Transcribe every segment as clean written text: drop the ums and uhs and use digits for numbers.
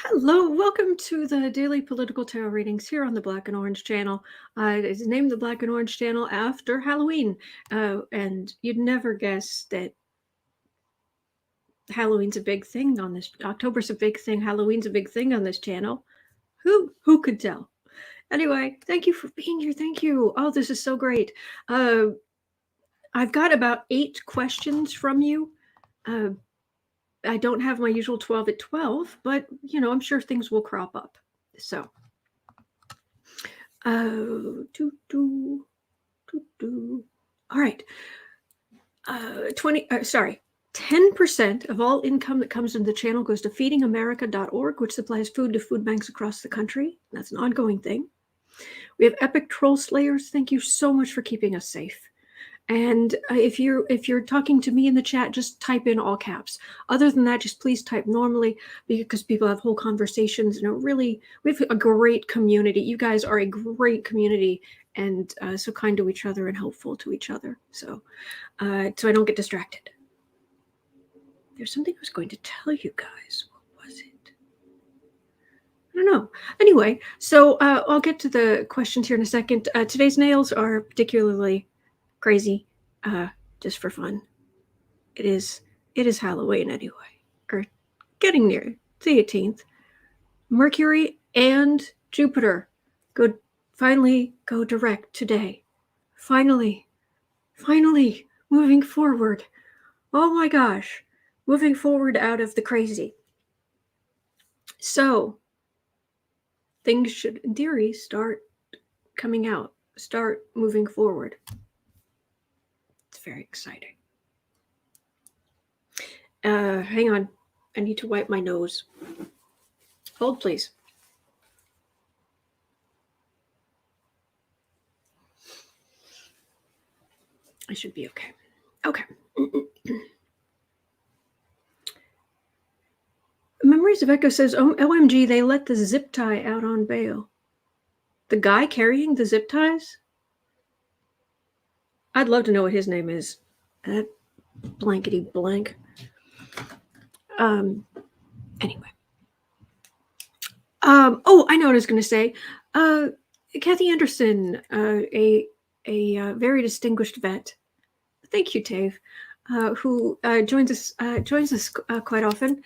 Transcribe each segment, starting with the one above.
Hello, welcome to the daily political tarot readings here on the Black and Orange channel. It's named the Black and Orange channel after Halloween, and you'd never guess that Halloween's a big thing on this. October's a big thing. Halloween's a big thing on this channel. Who could tell? Anyway, thank you for being here. Thank you. Oh, this is so great. I've got about 8 questions from you. I don't have my usual 12 at 12, but I'm sure things will crop up. So, all right. 10% of all income that comes into the channel goes to feedingamerica.org, which supplies food to food banks across the country. That's an ongoing thing. We have Epic Troll Slayers. Thank you so much for keeping us safe. And if you're talking to me in the chat, just type in all caps. Other than that, just please type normally, because people have whole conversations, and we have a great community. You guys are a great community, and so kind to each other and helpful to each other. So I don't get distracted. There's something I was going to tell you guys. What was it? I don't know. Anyway, so I'll get to the questions here in a second. Today's nails are particularly crazy, just for fun. It is Halloween anyway, or getting near the 18th. Mercury and Jupiter finally go direct today. Finally moving forward. Oh my gosh, moving forward out of the crazy. So things should, in theory, start coming out, start moving forward. It's very exciting. Hang on. I need to wipe my nose. Hold, please. I should be okay. Okay. Memories of Echo says, oh, OMG, they let the zip tie out on bail. The guy carrying the zip ties? I'd love to know what his name is. That blankety blank. Anyway. Oh, I know what I was going to say. Kathy Anderson, a very distinguished vet. Thank you, Tave, who joins us quite often.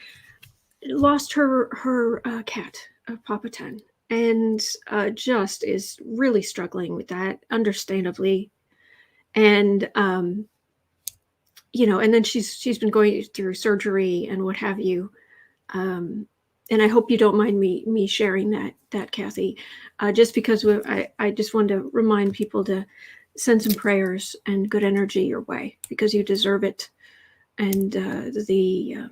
Lost her cat, Papa 10, and just is really struggling with that, understandably. And and then she's been going through surgery and what have you. And I hope you don't mind me sharing that Kathy, just because I just wanted to remind people to send some prayers and good energy your way, because you deserve it. And the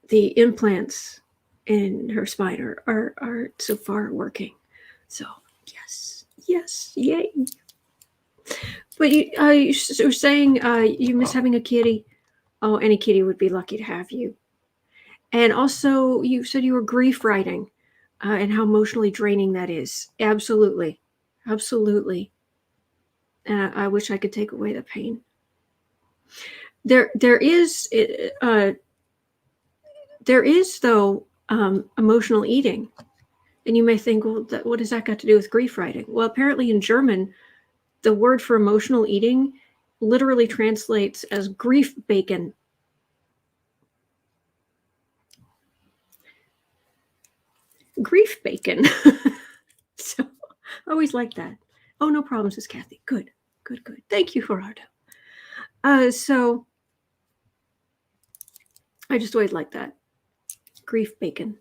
implants in her spine are so far working. So yes, yay. But you were saying you miss having a kitty. Oh, any kitty would be lucky to have you. And also, you said you were grief writing, and how emotionally draining that is. Absolutely. I wish I could take away the pain. There is though emotional eating, and you may think, well, what does that got to do with grief writing? Well, apparently in German, the word for emotional eating literally translates as grief bacon. Grief bacon. So I always like that. Oh, no problem, says Kathy. Good. Thank you, Gerardo. So I just always like that. Grief bacon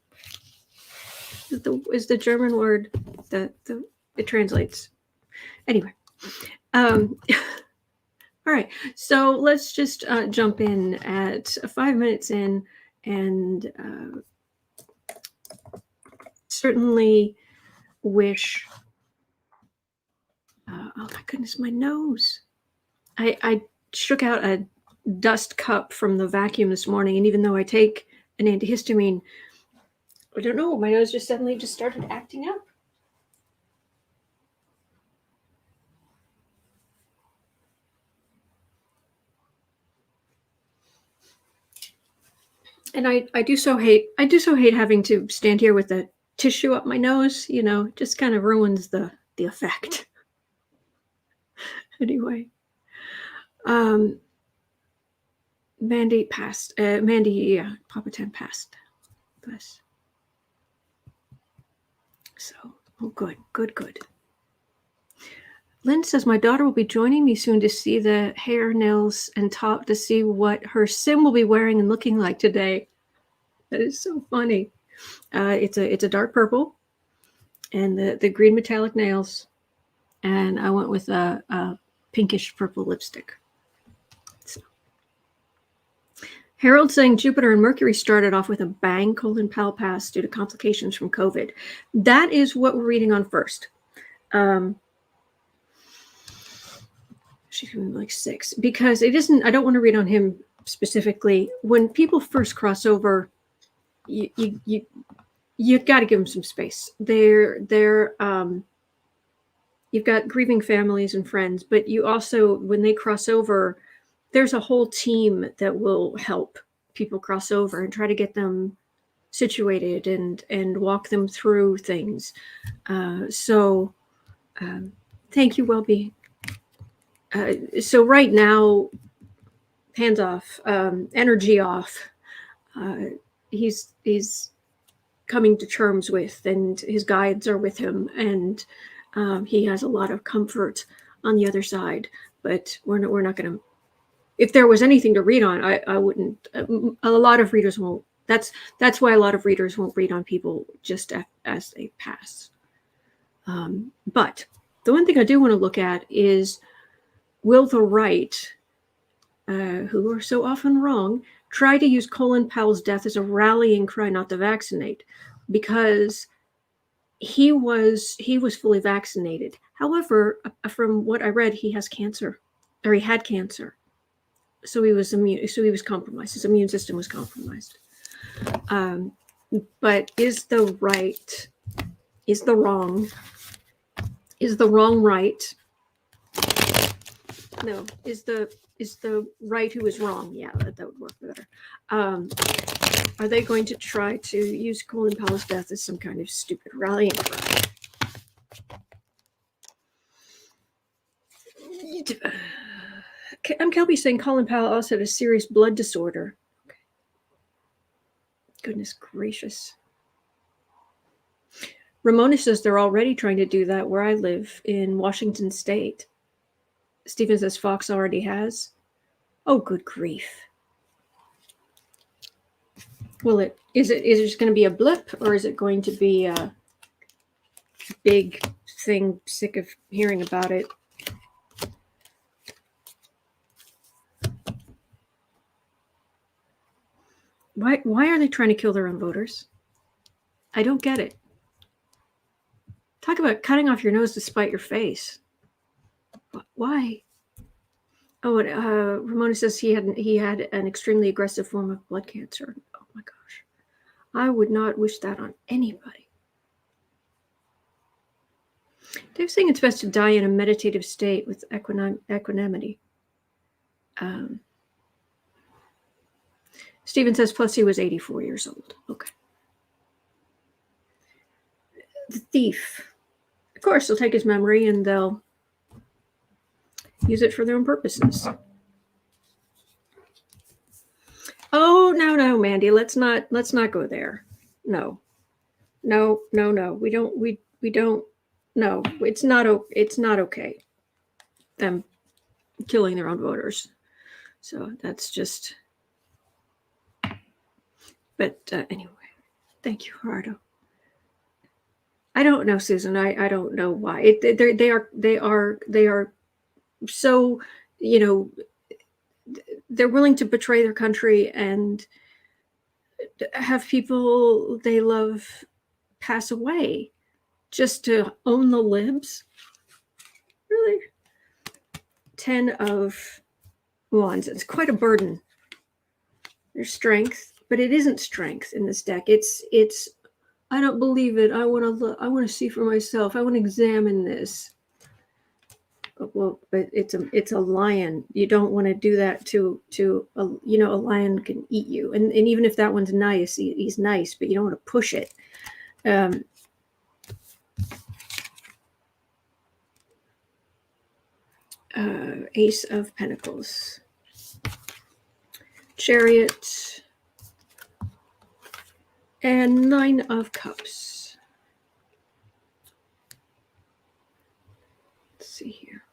is the German word that it translates. Anyway. All right. So let's just jump in at 5 minutes in, and certainly wish. Oh my goodness, my nose. I shook out a dust cup from the vacuum this morning, and even though I take an antihistamine, I don't know, my nose just suddenly started acting up. And I do so hate having to stand here with the tissue up my nose, just kind of ruins the effect. Anyway, Mandy passed. Mandy, Papa 10 passed. Bless. So, good. Lynn says, my daughter will be joining me soon to see the hair, nails, and top to see what her sim will be wearing and looking like today. That is so funny. It's a dark purple and the green metallic nails. And I went with a pinkish purple lipstick. So. Harold saying Jupiter and Mercury started off with a bang. Colin Powell passed due to complications from COVID. That is what we're reading on first. She's going to be like 6 because it isn't. I don't want to read on him specifically. When people first cross over, you got to give them some space. You've got grieving families and friends, but you also, when they cross over, there's a whole team that will help people cross over and try to get them situated and walk them through things. So thank you, Wellbe. So right now, hands off, energy off. He's coming to terms with, and his guides are with him, and he has a lot of comfort on the other side. But we're not going to. If there was anything to read on, I wouldn't. A lot of readers won't. That's why a lot of readers won't read on people just as they pass. But the one thing I do want to look at is, will the right, who are so often wrong, try to use Colin Powell's death as a rallying cry not to vaccinate? Because he was fully vaccinated. However, from what I read, he has cancer, or he had cancer. So he was compromised. His immune system was compromised. But is the wrong right? No, is the right who is wrong? Yeah, that would work better. Are they going to try to use Colin Powell's death as some kind of stupid rallying cry? I'm Kelby saying Colin Powell also had a serious blood disorder. Okay. Goodness gracious. Ramona says they're already trying to do that where I live in Washington State. Stephen says Fox already has. Oh, good grief. Is it just going to be a blip, or is it going to be a big thing? Sick of hearing about it. Why are they trying to kill their own voters? I don't get it. Talk about cutting off your nose to spite your face. Why? Oh, and Ramona says he had an extremely aggressive form of blood cancer. Oh my gosh. I would not wish that on anybody. They're saying it's best to die in a meditative state with equanimity. Stephen says, plus he was 84 years old. Okay. The thief. Of course, they'll take his memory and they'll use it for their own purposes. Oh, no, Mandy, let's not go there. No. We don't. No, it's not okay. Them killing their own voters. So that's just. But anyway, thank you, Gerardo. I don't know, Susan. I don't know why. They are so, they're willing to betray their country and have people they love pass away just to own the libs. Really? 10 of Wands. It's quite a burden. There's strength, but it isn't strength in this deck. It's I don't believe it. I want to see for myself. I want to examine this. Well, but it's a lion. You don't want to do that to a, a lion can eat you. And even if that one's nice, he's nice, but you don't want to push it. Ace of Pentacles, Chariot, and Nine of Cups. Let's see here.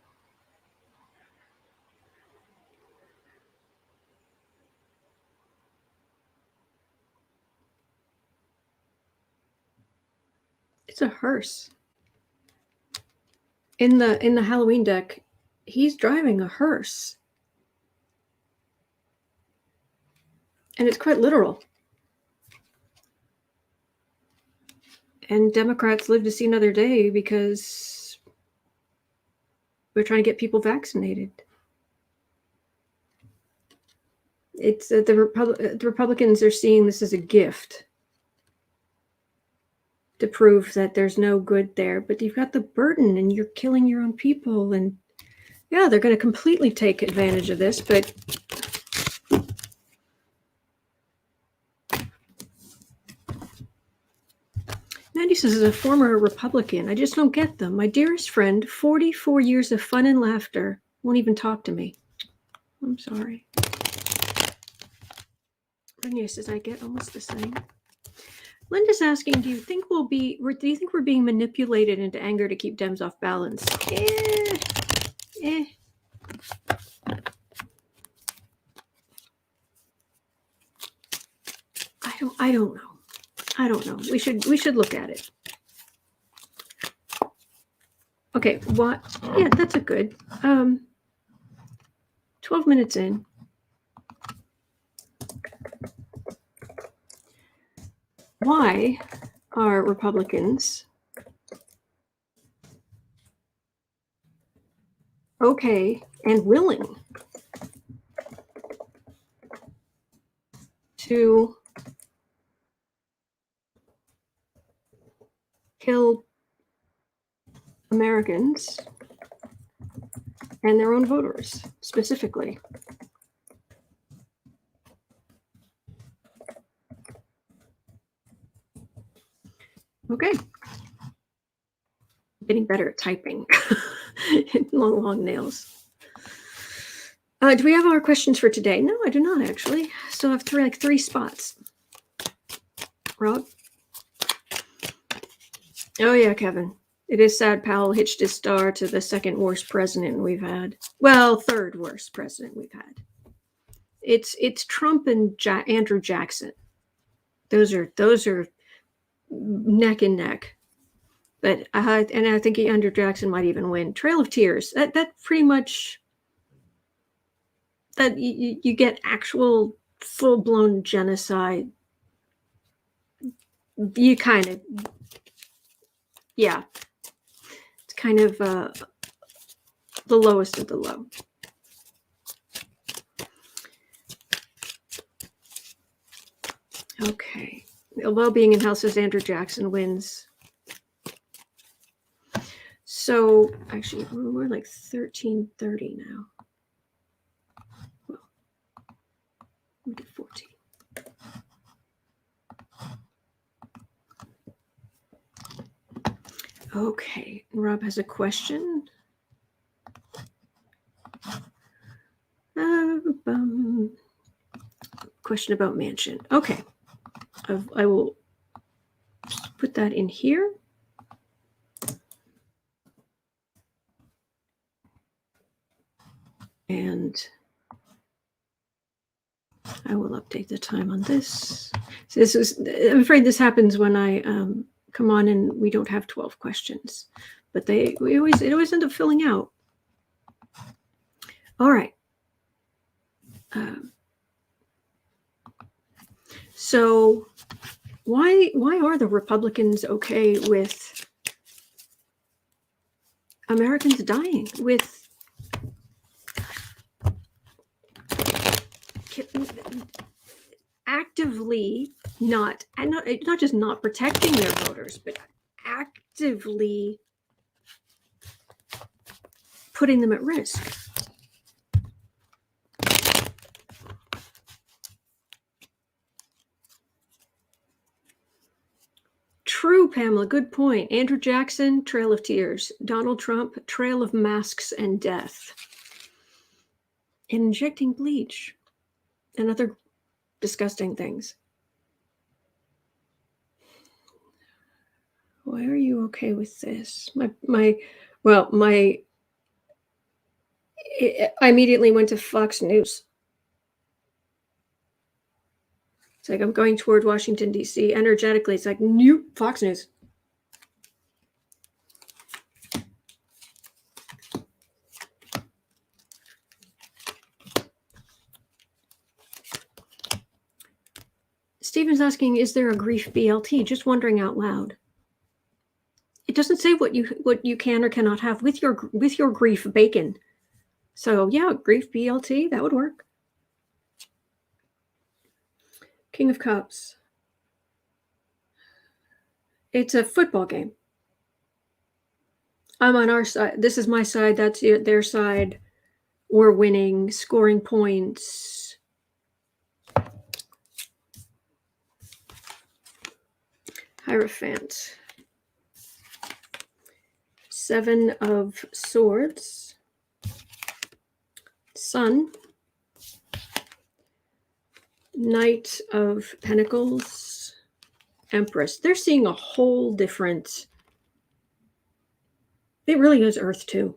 It's a hearse. In the Halloween deck, he's driving a hearse. And it's quite literal. And Democrats live to see another day because we're trying to get people vaccinated. It's the Republicans are seeing this as a gift to prove that there's no good there, but you've got the burden and you're killing your own people. And yeah, they're going to completely take advantage of this, but Mandy says, as a former Republican, I just don't get them. My dearest friend, 44 years of fun and laughter, won't even talk to me. I'm sorry. Renier says, I get almost the same. Linda's asking, do you think we're being manipulated into anger to keep Dems off balance? I don't know. I don't know. We should look at it. Okay, what? Yeah, that's a good. 12 minutes in. Why are Republicans okay and willing to kill Americans and their own voters specifically? Okay. Getting better at typing. long nails. Do we have our questions for today? No, I do not actually. Still have three spots. Rob? Oh yeah, Kevin. It is sad Powell hitched his star to the second worst president we've had. Well, third worst president we've had. It's Trump and Andrew Jackson. Those are neck and neck. But and I think Andrew Jackson might even win. Trail of Tears. That pretty much, that you get actual full-blown genocide. You kind of, yeah. It's kind of the lowest of the low. Okay. Well-being in health says Andrew Jackson wins. So actually, we're like 13:30 now. Well, we did 14. Okay, Rob has a question. Question about Manchin. Okay, I will put that in here. And I will update the time on this. So I'm afraid this happens when I come on and we don't have 12 questions, but it always end up filling out. All right. So why are the Republicans okay with Americans dying, with actively not just not protecting their voters, but actively putting them at risk. True, Pamela, good point. Andrew Jackson, Trail of Tears. Donald Trump, Trail of Masks and Death. And injecting bleach and other disgusting things. Why are you okay with this? I immediately went to Fox News. It's like I'm going toward Washington, D.C. energetically. It's like, nope, Fox News. Stephen's asking, is there a grief BLT? Just wondering out loud. It doesn't say what you can or cannot have with your grief bacon. So yeah, grief BLT, that would work. King of Cups. It's a football game. I'm on our side. This is my side. That's their side. We're winning, scoring points. Hierophant. 7 of Swords. Sun. Knight of Pentacles. Empress. They're seeing a whole different... It really is Earth too.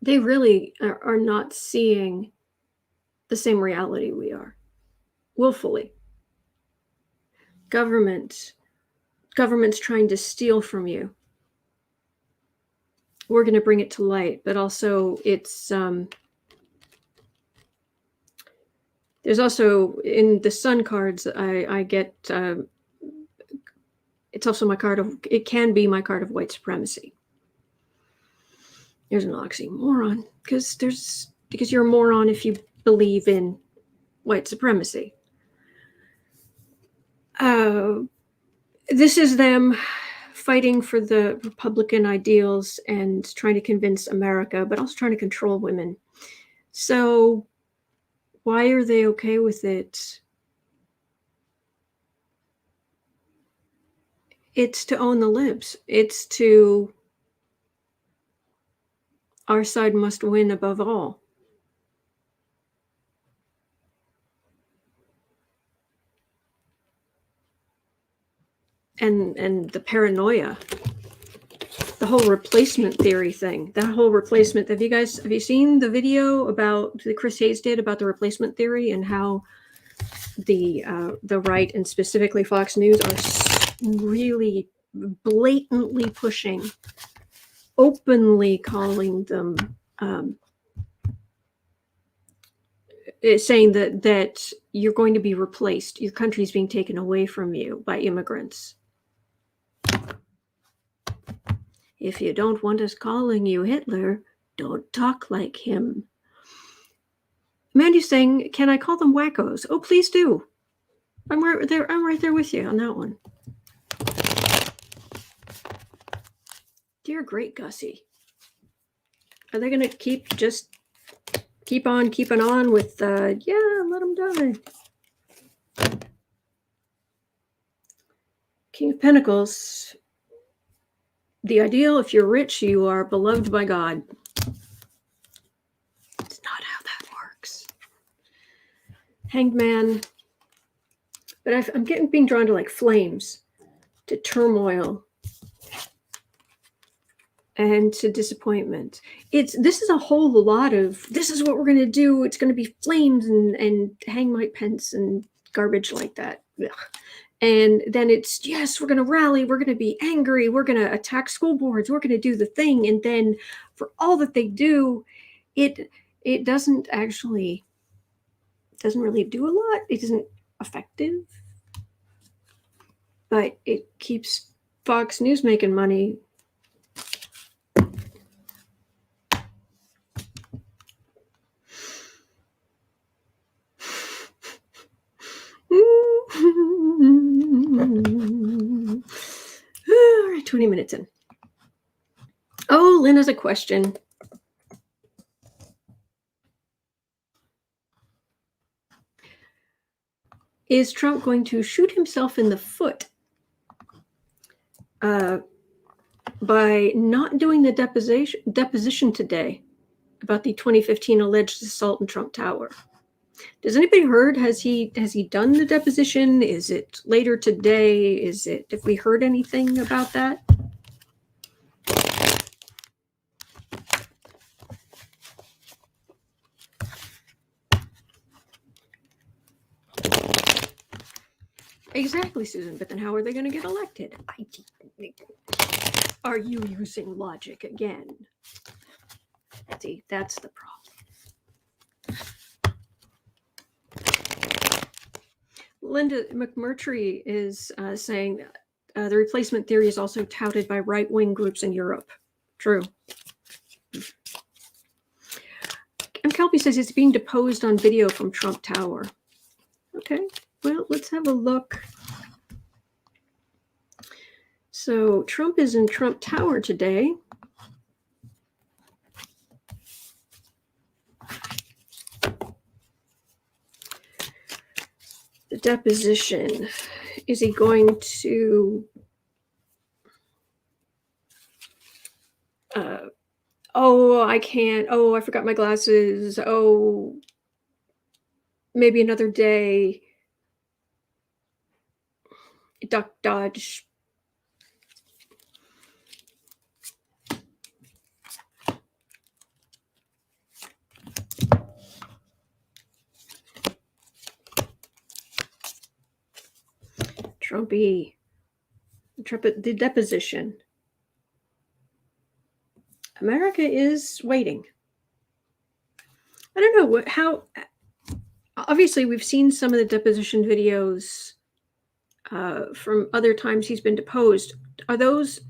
They really are not seeing the same reality we are. Willfully. Government's trying to steal from you. We're going to bring it to light, but also it's there's also in the Sun cards I get it's also my card of, it can be my card of white supremacy. There's an oxymoron because you're a moron if you believe in white supremacy. This is them fighting for the Republican ideals and trying to convince America, but also trying to control women. So why are they okay with it? It's to own the libs. It's to, our side must win above all. And the paranoia, the whole replacement theory thing, that whole replacement. Have you seen the video that Chris Hayes did about the replacement theory and how the right and specifically Fox News are really blatantly pushing, openly calling them, saying that you're going to be replaced, your country's being taken away from you by immigrants. If you don't want us calling you Hitler, don't talk like him. Mandy's saying, can I call them wackos? Oh, please do. I'm right there with you on that one. Dear great Gussie. Are they going to keep on keeping on with, yeah, let them die. King of Pentacles. The ideal, if you're rich, you are beloved by God. It's not how that works. Hanged Man. But I'm being drawn to like flames, to turmoil, and to disappointment. This is a whole lot of, this is what we're going to do. It's going to be flames and hang Mike Pence and garbage like that. Ugh. And then it's, yes, we're going to rally. We're going to be angry. We're going to attack school boards. We're going to do the thing. And then for all that they do, it doesn't really do a lot. It isn't effective. But it keeps Fox News making money. All right, 20 minutes in. Oh, Lynn has a question. Is Trump going to shoot himself in the foot by not doing the deposition today about the 2015 alleged assault in Trump Tower? Does anybody heard? Has he done the deposition? Is it later today? Have we heard anything about that? Exactly, Susan. But then how are they going to get elected? Are you using logic again? See, that's the problem. Linda McMurtry is saying the replacement theory is also touted by right-wing groups in Europe. True. And Kelpie says it's being deposed on video from Trump Tower. Okay, well, let's have a look. So Trump is in Trump Tower today. The deposition. Is he going to... oh, I can't. Oh, I forgot my glasses. Oh, maybe another day. Duck, dodge. Trumpy. The deposition. America is waiting. I don't know how. Obviously, we've seen some of the deposition videos from other times he's been deposed. Are those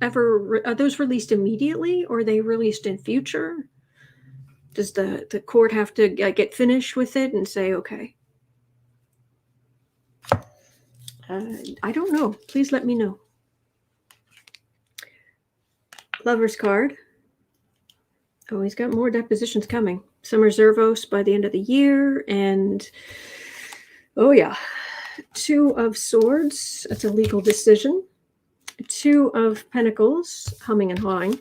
released immediately, or are they released in future? Does the court have to get finished with it and say, okay? I don't know. Please let me know. Lover's card. Oh, he's got more depositions coming. Some reservos by the end of the year. And, oh yeah, 2 of Swords. That's a legal decision. 2 of Pentacles, humming and hawing.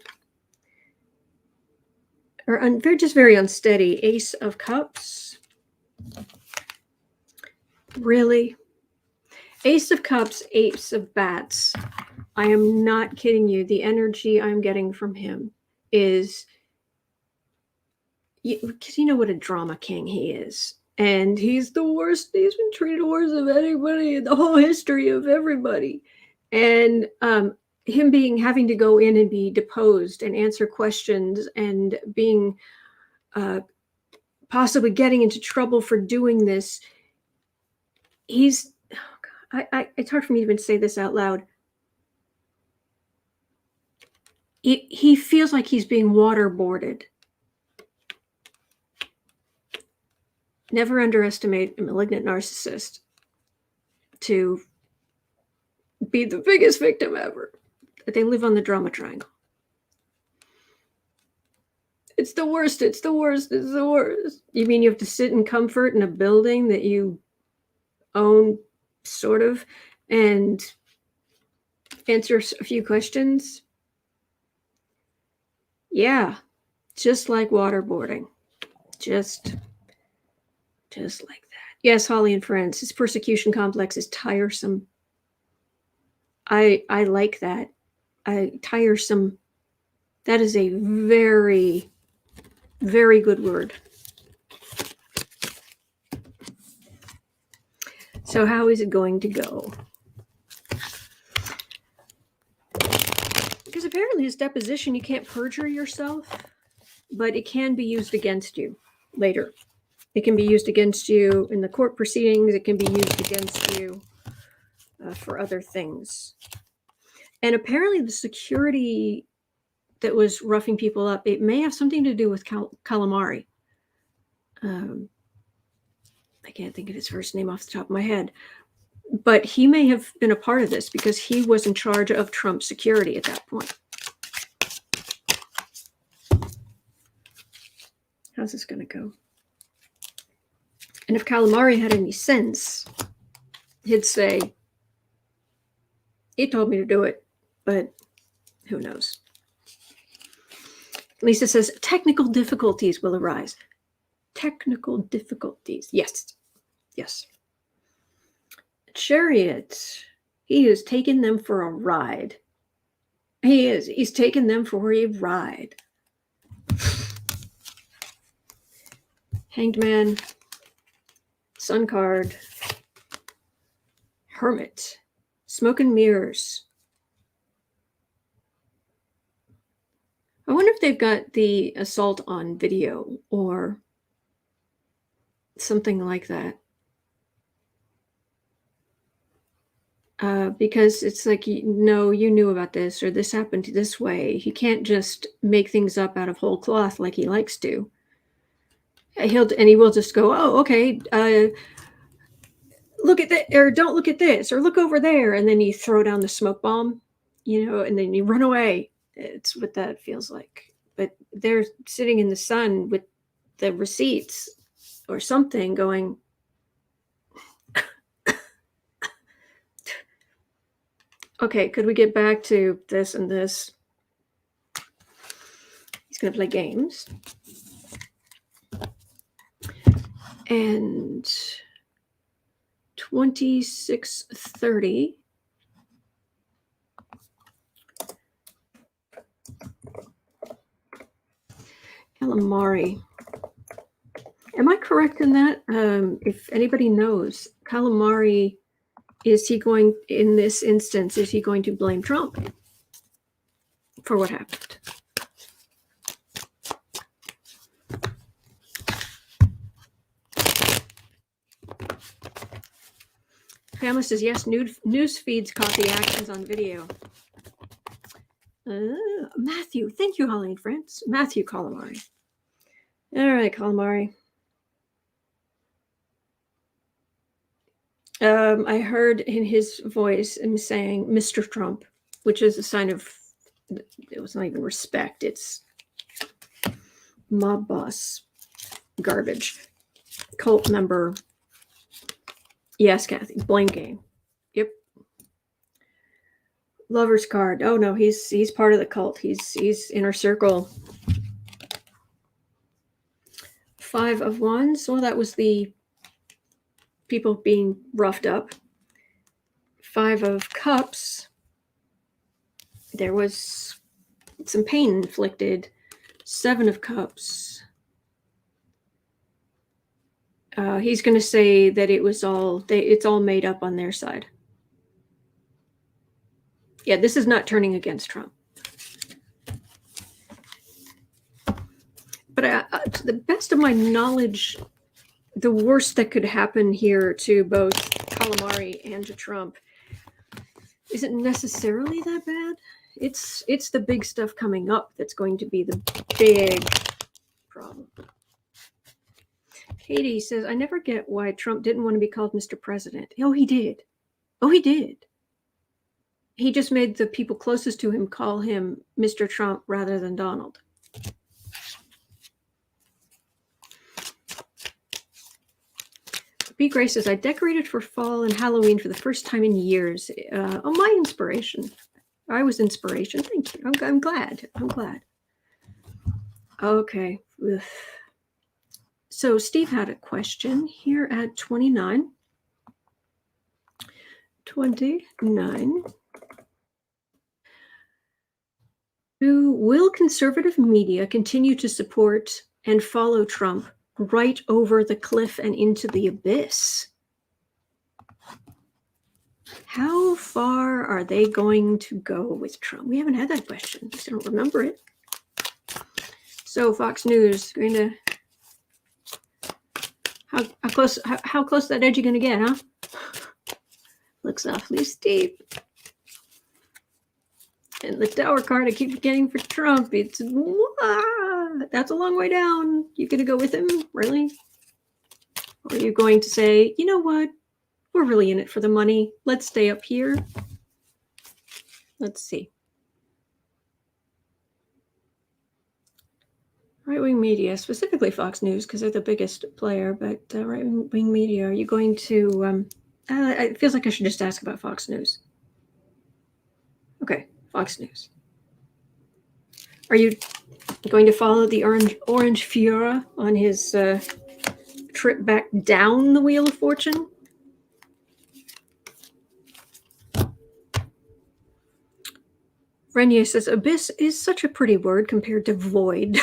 They're just very unsteady. Ace of Cups. Really? Ace of Cups, Ace of Bats. I am not kidding you. The energy I'm getting from him is... because you know what a drama king he is. And he's the worst. He's been treated worse of anybody in the whole history of everybody. And him having to go in and be deposed and answer questions and being possibly getting into trouble for doing this. He's... oh God, it's hard for me to even say this out loud. He feels like he's being waterboarded. Never underestimate a malignant narcissist to be the biggest victim ever. They live on the drama triangle. It's the worst. It's the worst. It's the worst. You mean you have to sit in comfort in a building that you own, sort of, and answer a few questions? Yeah, just like waterboarding. Just like that. Yes, Holly and friends, his persecution complex is tiresome. I like that. Tiresome. That is a very, very good word. So how is it going to go? Because apparently his deposition, you can't perjure yourself, but it can be used against you later. It can be used against you in the court proceedings. It can be used against you for other things. And apparently the security that was roughing people up, it may have something to do with Calamari. I can't think of his first name off the top of my head. But he may have been a part of this because he was in charge of Trump's security at that point. How's this going to go? And if Calamari had any sense, he'd say, he told me to do it, but who knows? Lisa says, technical difficulties will arise. Technical difficulties. Yes. Yes. Chariot. He is taking them for a ride. He is. He's taking them for a ride. Hanged Man. Sun Card. Hermit. Smoke and Mirrors. I wonder if they've got the assault on video or something like that. Because it's like, no, you knew about this, or this happened this way. He can't just make things up out of whole cloth like he likes to. He will just go, oh, okay, look at that, or don't look at this, or look over there, and then you throw down the smoke bomb, and then you run away. It's what that feels like. But they're sitting in the sun with the receipts or something going, okay, could we get back to this and this? He's going to play games. And 2630. Calamari. Am I correct in that? If anybody knows, Calamari, is he going, in this instance, is he going to blame Trump for what happened? Pamela says, yes, news feeds caught the actions on video. Matthew, thank you, Holly and friends. Matthew Calamari. All right, Calamari. I heard in his voice him saying Mr. Trump, which is a sign of, it was not even respect. It's mob boss garbage. Cult member. Yes, Kathy. Blame game. Yep. Lover's card. Oh no, he's part of the cult. He's inner circle. 5 of Wands. Well, that was the people being roughed up. 5 of Cups. There was some pain inflicted. 7 of Cups. He's going to say that it was it's all made up on their side. Yeah, this is not turning against Trump. But to the best of my knowledge, the worst that could happen here to both Calamari and to Trump isn't necessarily that bad. It's the big stuff coming up that's going to be the big problem. Katie says, I never get why Trump didn't want to be called Mr. President. Oh, he did. Oh, he did. He just made the people closest to him call him Mr. Trump rather than Donald. B. Grace says, I decorated for fall and Halloween for the first time in years. Oh, my inspiration. I was inspiration. Thank you. I'm glad. I'm glad. Okay. Ugh. So Steve had a question here at 29. 29. Will conservative media continue to support and follow Trump right over the cliff and into the abyss? How far are they going to go with Trump? We haven't had that question. I just don't remember it. So Fox News, going to how close to that edge are you going to get, huh? Looks awfully steep. And the tower card I keep getting for Trump, it's that's a long way down. You gonna go with him, really? Or are you going to say, you know what? We're really in it for the money. Let's stay up here. Let's see. Right-wing media, specifically Fox News, because they're the biggest player, but right-wing media, are you going to It feels like I should just ask about Fox News. Okay, Fox News. Are you going to follow the orange Fiora on his trip back down the Wheel of Fortune? Renier says, abyss is such a pretty word compared to void.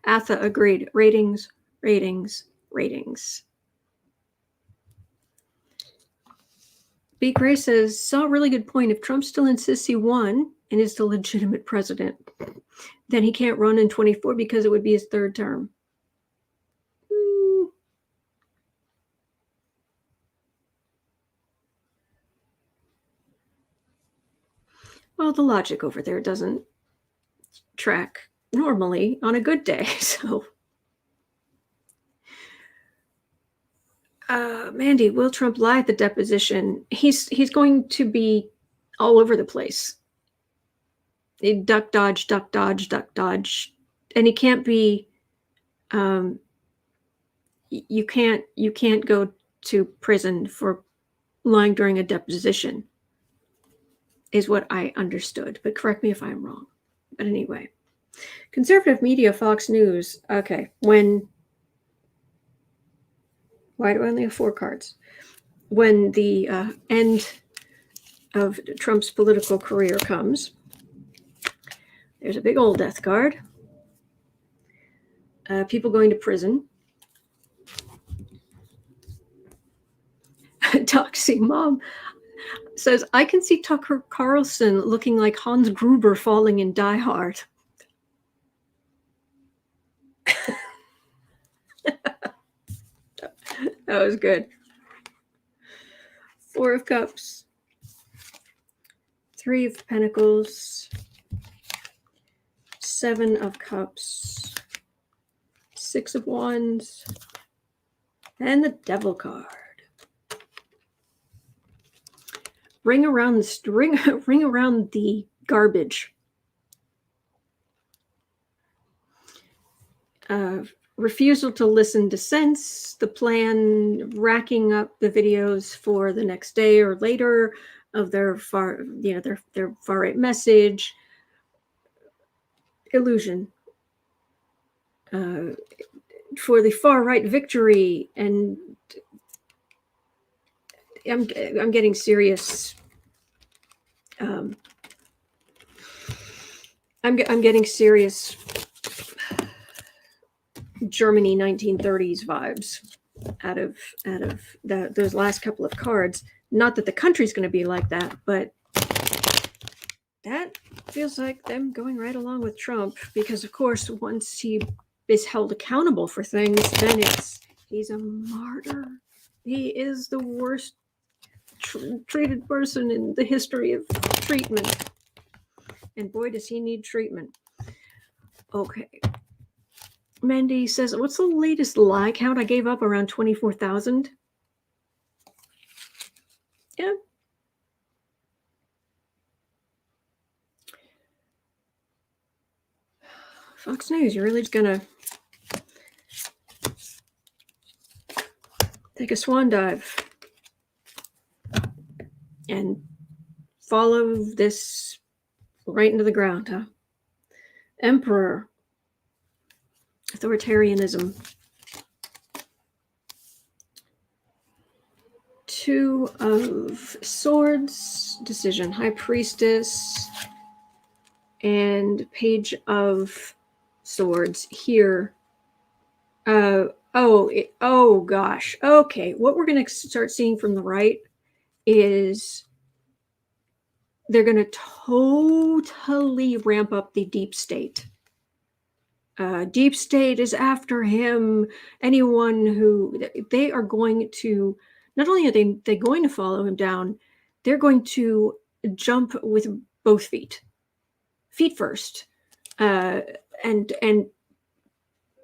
Atha agreed. Ratings, ratings, ratings. B. Gray says, saw a really good point. If Trump still insists he won and is the legitimate president, then he can't run in 24 because it would be his third term. Well, the logic over there doesn't track normally on a good day, so. Mandy, will Trump lie at the deposition? He's going to be all over the place. Duck, dodge, duck, dodge, duck, dodge. And he can't be, you can't go to prison for lying during a deposition, is what I understood. But correct me if I'm wrong. But anyway, conservative media, Fox News. Okay, why do I only have 4 cards? When the end of Trump's political career comes, there's a big old death card. People going to prison. Doxy Mom says, I can see Tucker Carlson looking like Hans Gruber falling in Die Hard. That was good. 4 of Cups. 3 of Pentacles. 7 of Cups. 6 of Wands. And the Devil card. Ring around the garbage. Refusal to listen to sense, the plan, racking up the videos for the next day or later of their far right message, illusion, for the far right victory, and I'm getting serious. I'm getting serious Germany 1930s vibes out of those last couple of cards. Not that the country's going to be like that, but that feels like them going right along with Trump, because of course once he is held accountable for things, then he's a martyr. He is the worst treated person in the history of treatment, and boy does he need treatment. Okay. Mandy says, what's the latest lie count? I gave up around 24,000. Yeah. Fox News, you're really just gonna take a swan dive and follow this right into the ground, huh? Emperor. Authoritarianism. 2 of Swords, decision. High Priestess, and Page of Swords here. Oh gosh. Okay, what we're going to start seeing from the right is they're going to totally ramp up the deep state. Deep state is after him. Anyone who they are going to, not only are they going to follow him down, they're going to jump with both feet first, and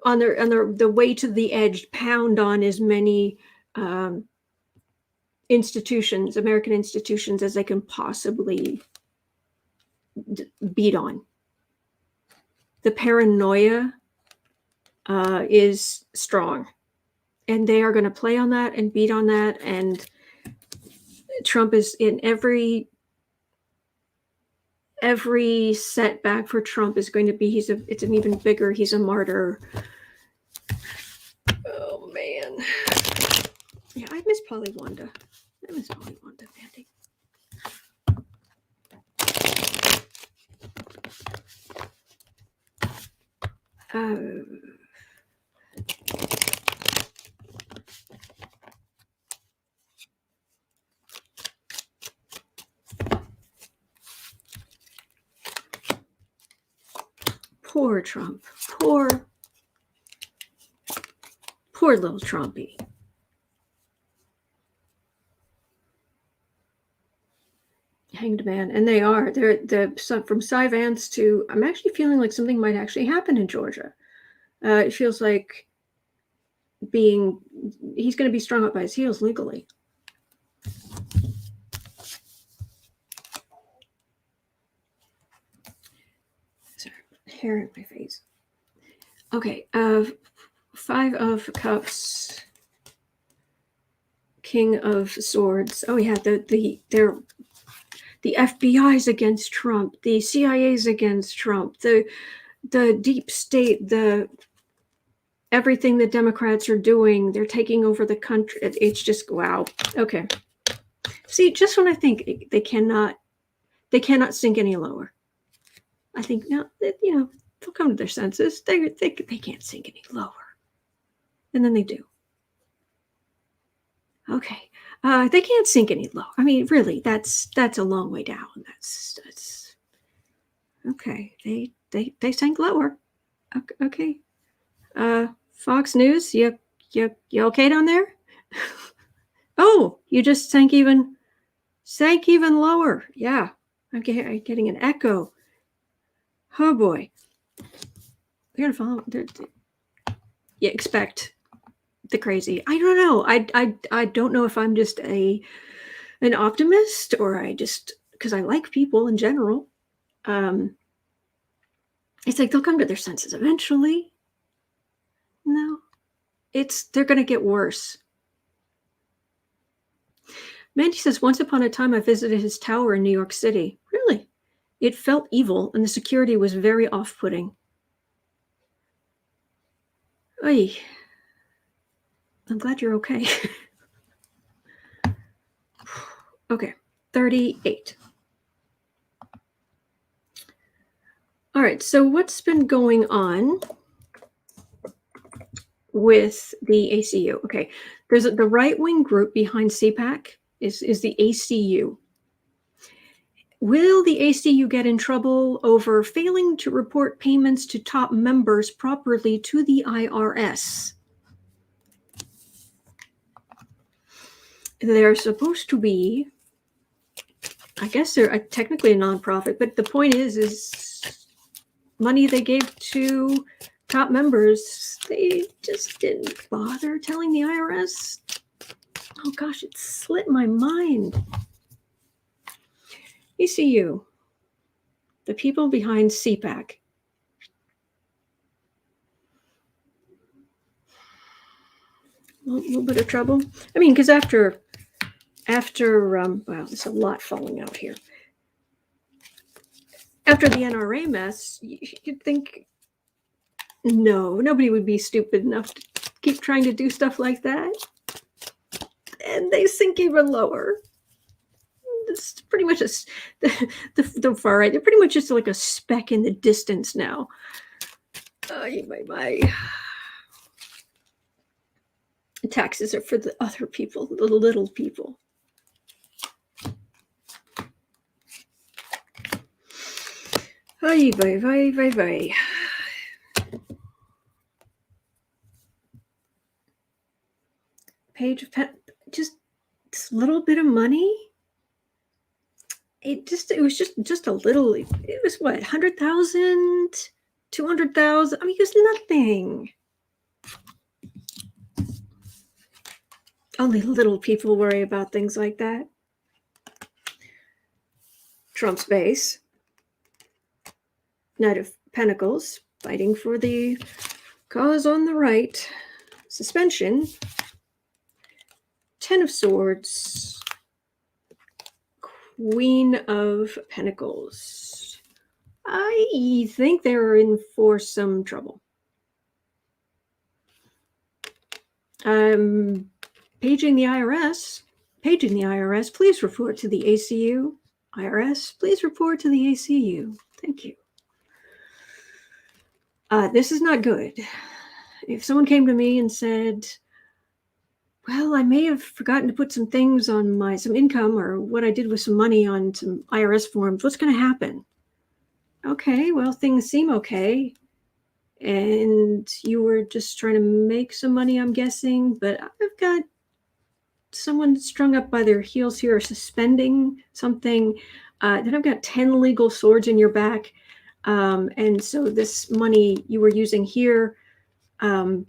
on the way to the edge, pound on as many institutions, American institutions, as they can possibly beat on. The paranoia is strong. And they are going to play on that and beat on that. And Trump is in every setback for Trump is going to be, it's an even bigger, he's a martyr. Oh man. Yeah, I miss Polly Wanda. Mandy. Poor Trump. Poor little Trumpy. Hanged man. And they're from Cy Vance to, I'm actually feeling like something might actually happen in Georgia. It feels like he's going to be strung up by his heels legally. Sorry, hair in my face. Okay, 5 of Cups, King of Swords. Oh yeah, the FBI's against Trump, the CIA's against Trump, the deep state, everything the Democrats are doing, they're taking over the country. It's just, wow. Okay. See, just when I think they cannot sink any lower, I think, no, they'll come to their senses. They can't sink any lower. And then they do. Okay. They can't sink any lower. I mean, really, that's a long way down. That's okay. They sank lower. Okay. Fox News, you okay down there? Oh, you just sank even lower. Yeah. I'm getting an echo. Oh boy. They're gonna follow. You expect the crazy. I don't know. I don't know if I'm just an optimist, or I just, because I like people in general. It's like they'll come to their senses eventually. No, they're going to get worse. Mandy says, once upon a time I visited his tower in New York City. Really? It felt evil, and the security was very off-putting. Oy. I'm glad you're okay. Okay, 38. All right, so what's been going on with the ACU? Okay, there's the right-wing group behind CPAC is the ACU. Will the ACU get in trouble over failing to report payments to top members properly to the IRS? They're supposed to be, I guess they're technically a nonprofit, but the point is money they gave to top members, they just didn't bother telling the IRS. Oh gosh, it slipped my mind. ECU, the people behind CPAC. A little bit of trouble. I mean, because after wow, there's a lot falling out here. After the NRA mess, you'd think, no, nobody would be stupid enough to keep trying to do stuff like that. And they sink even lower. It's pretty much the far right. They're pretty much just like a speck in the distance now. My taxes are for the other people, the little people. Bye. Page of just this little bit of money. It was just a little. It was what, 100,000, 200,000. I mean, it was nothing. Only little people worry about things like that. Trump's base. Knight of Pentacles, fighting for the cause on the right. suspension, 10 of Swords, Queen of Pentacles. I think they're in for some trouble. Paging the IRS, please report to the ACU. IRS, please report to the ACU. Thank you. This is not good. If someone came to me and said, well, I may have forgotten to put some things on some income, or what I did with some money on some IRS forms, what's going to happen? Okay, well, things seem okay. And you were just trying to make some money, I'm guessing, but I've got someone strung up by their heels here, suspending something. Then I've got 10 legal swords in your back. And so this money you were using here, I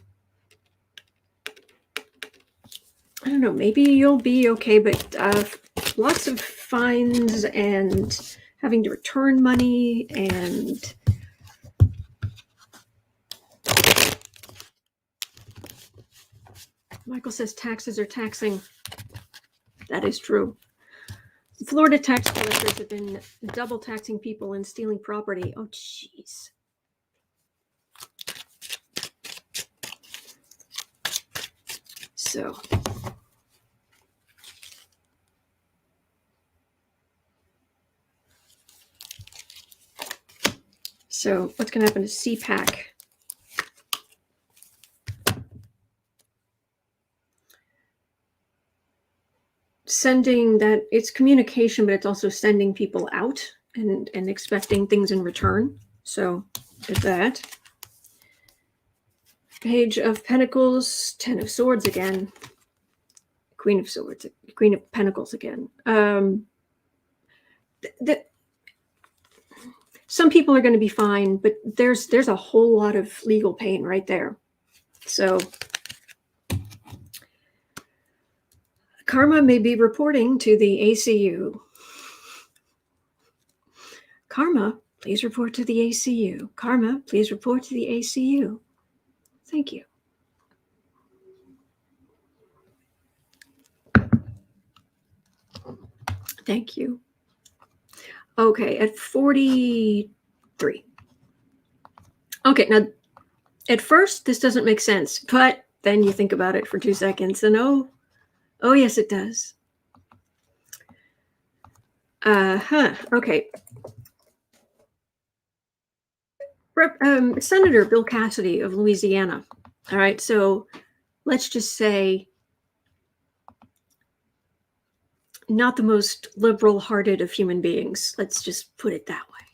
don't know, maybe you'll be okay, but lots of fines and having to return money, and Michael says taxes are taxing. That is true. Florida tax collectors have been double taxing people and stealing property. Oh, jeez. So what's going to happen to CPAC? Sending that, it's communication, but it's also sending people out and expecting things in return. So there's that. Page of Pentacles, 10 of Swords again. Queen of Swords, Queen of Pentacles again. Some people are going to be fine, but there's a whole lot of legal pain right there. So karma may be reporting to the ACU. Karma, please report to the ACU. Karma, please report to the ACU. Thank you. Thank you. Okay, at 43. Okay, now, at first, this doesn't make sense, but then you think about it for 2 seconds, and oh, yes, it does. Okay. Senator Bill Cassidy of Louisiana. All right, so let's just say not the most liberal-hearted of human beings. Let's just put it that way.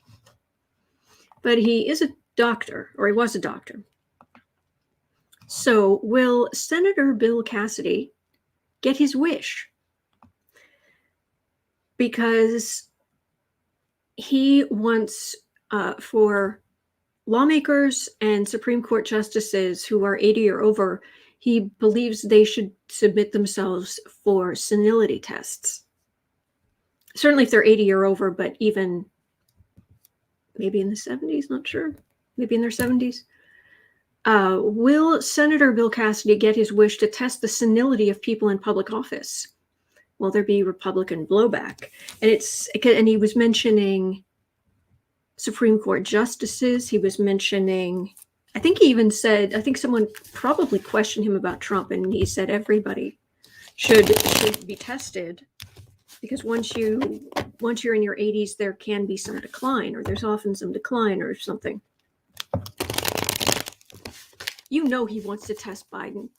But he is a doctor, or he was a doctor. So will Senator Bill Cassidy get his wish? Because he wants for lawmakers and Supreme Court justices who are 80 or over, he believes they should submit themselves for senility tests. Certainly if they're 80 or over, but even maybe in the 70s, not sure, maybe in their 70s. Will Senator Bill Cassidy get his wish to test the senility of people in public office? Will there be Republican blowback? And he was mentioning Supreme Court justices. He was mentioning, I think he even said, I think someone probably questioned him about Trump, and he said everybody should be tested, because once you're in your 80s, there can be some decline, or there's often some decline or something. You know he wants to test Biden.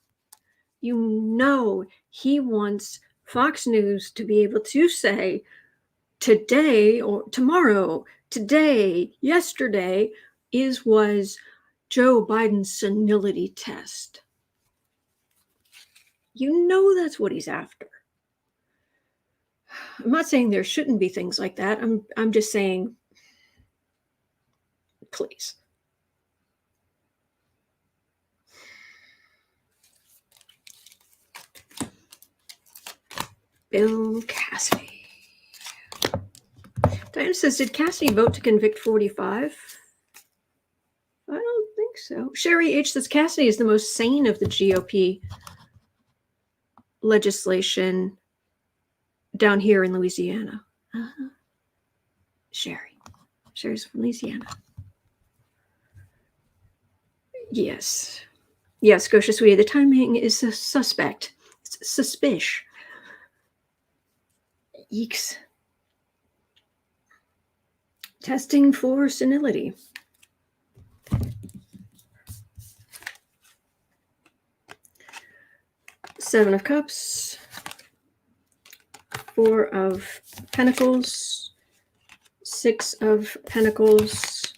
You know he wants Fox News to be able to say today or tomorrow, today, yesterday was Joe Biden's senility test. You know that's what he's after. I'm not saying there shouldn't be things like that. I'm just saying, please. Bill Cassidy. Diana says, did Cassidy vote to convict 45? I don't think so. Sherry H says Cassidy is the most sane of the GOP legislation down here in Louisiana. Uh-huh. Sherry's from Louisiana. Yes, Scotia Sweetie, the timing is suspect. It's suspicious. Yeeks. Testing for senility. Seven of Cups. Four of Pentacles. Six of Pentacles.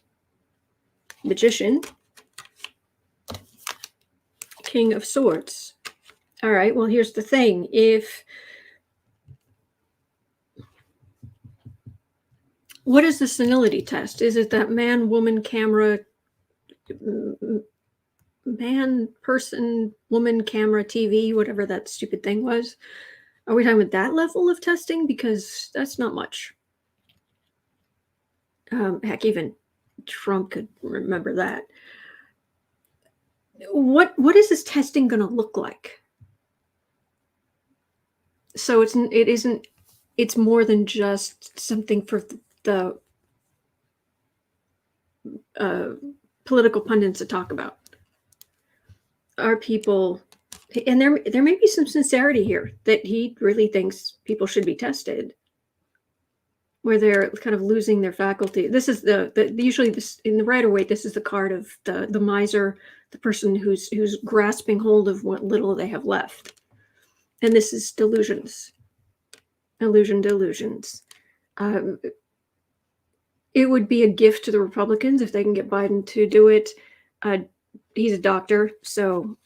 Magician. King of Swords. All right, well, here's the thing. What is the senility test? Is it that man, woman, camera, man, person, woman, camera, TV, whatever that stupid thing was? Are we talking about that level of testing? Because that's not much. Heck, even Trump could remember that. What is this testing going to look like? So it's more than just something for the political pundits to talk about. Are people, and there may be some sincerity here that he really thinks people should be tested, where they're kind of losing their faculty. This is usually this in the Rider-Waite. This is the card of the miser, the person who's grasping hold of what little they have left, and this is delusions. Delusions. It would be a gift to the Republicans if they can get Biden to do it. He's a doctor, so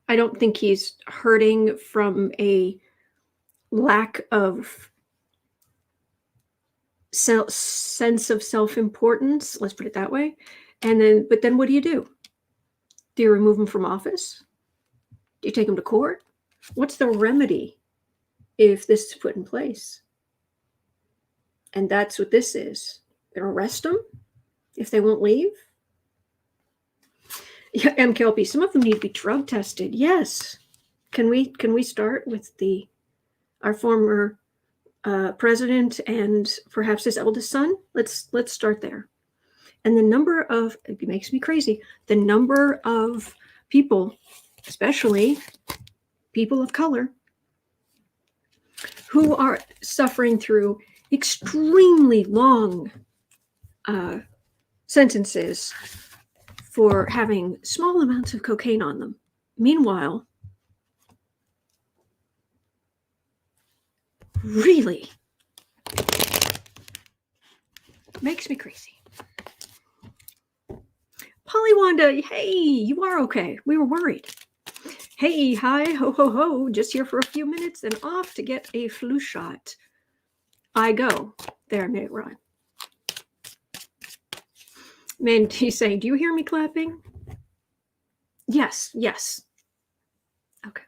I don't think he's hurting from a lack of sense of self-importance. Let's put it that way. But then what do? Do you remove him from office? Do you take him to court? What's the remedy if this is put in place? And that's what this is. They're arrest them if they won't leave. Yeah, MKLP, some of them need to be drug tested. Yes. Can we start with our former president and perhaps his eldest son? Let's start there. And the number of, it makes me crazy, the number of people, especially people of color, who are suffering through extremely long sentences for having small amounts of cocaine on them. Meanwhile, really makes me crazy. Polly Wanda, hey, you are okay. We were worried. Hey, hi, ho, ho, ho. Just here for a few minutes and off to get a flu shot. I go. There, I made it rhyme. Man, he's saying, do you hear me clapping? Yes. Okay.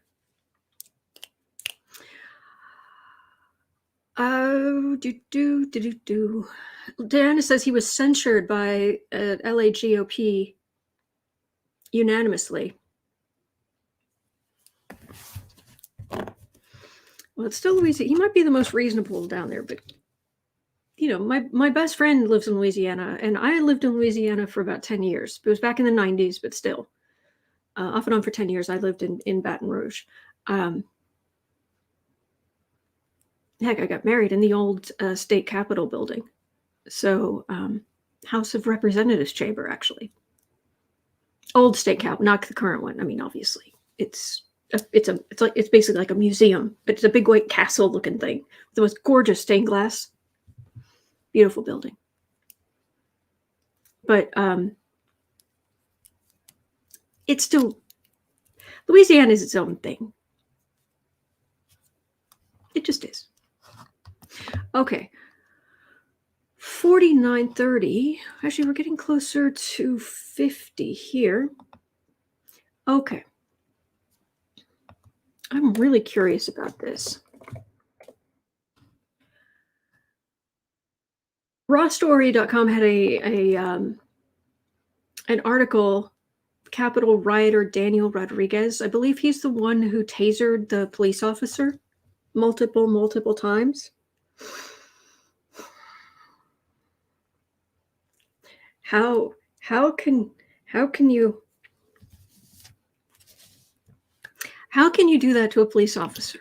Oh, Diana says he was censured by LA GOP unanimously. Well, it's still Louisiana. He might be the most reasonable down there, but my best friend lives in Louisiana, and I lived in Louisiana for about 10 years. It was back in the 90s, but still. Off and on for 10 years, I lived in Baton Rouge. Heck, I got married in the old state capitol building. So, House of Representatives chamber, actually. Old state capitol, not the current one. I mean, obviously, it's basically like a museum, but it's a big white castle looking thing with the most gorgeous stained glass. Beautiful building. But it's still, Louisiana is its own thing. It just is. Okay. 49.30. Actually, we're getting closer to 50 here. Okay. I'm really curious about this. Rawstory.com had a an article, Capitol rioter Daniel Rodriguez. I believe he's the one who tasered the police officer multiple times. How can you do that to a police officer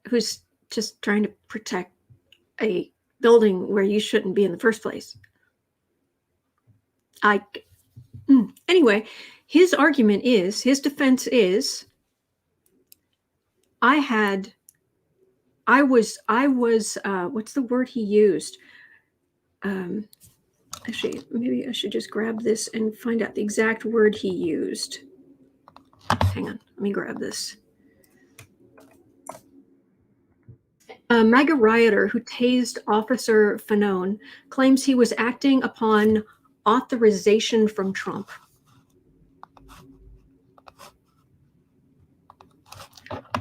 who's just trying to protect a building where you shouldn't be in the first place? Anyway, his argument is, his defense is, I was what's the word he used? Actually, maybe I should just grab this and find out the exact word he used. Hang on, let me grab this. A MAGA rioter who tased Officer Fanone claims he was acting upon authorization from Trump.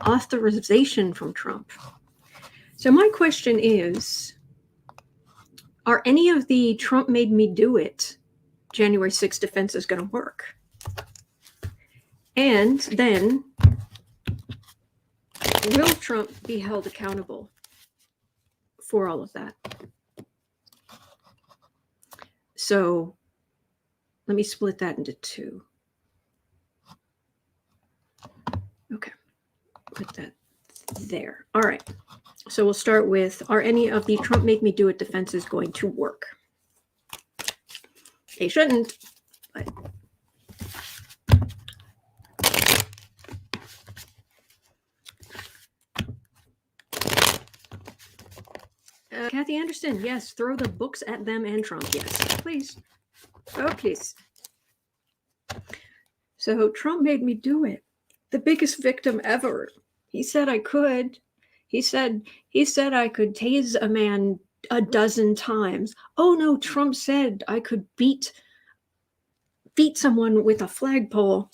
Authorization from Trump. So my question is, are any of the Trump made me do it January 6th defenses going to work? And then, will Trump be held accountable for all of that? So let me split that into two. Okay, put that there. All right. So we'll start with, are any of the Trump make me do it defenses going to work? They shouldn't, but Kathy Anderson, yes, throw the books at them and Trump. Yes, please. Oh, please. So Trump made me do it. The biggest victim ever. He said I could. He said I could tase a man a dozen times. Oh no, Trump said I could beat someone with a flagpole.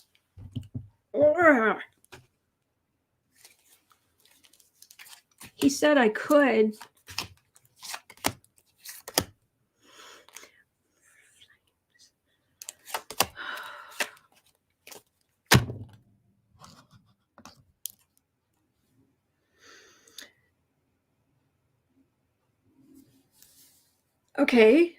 He said I could. Okay.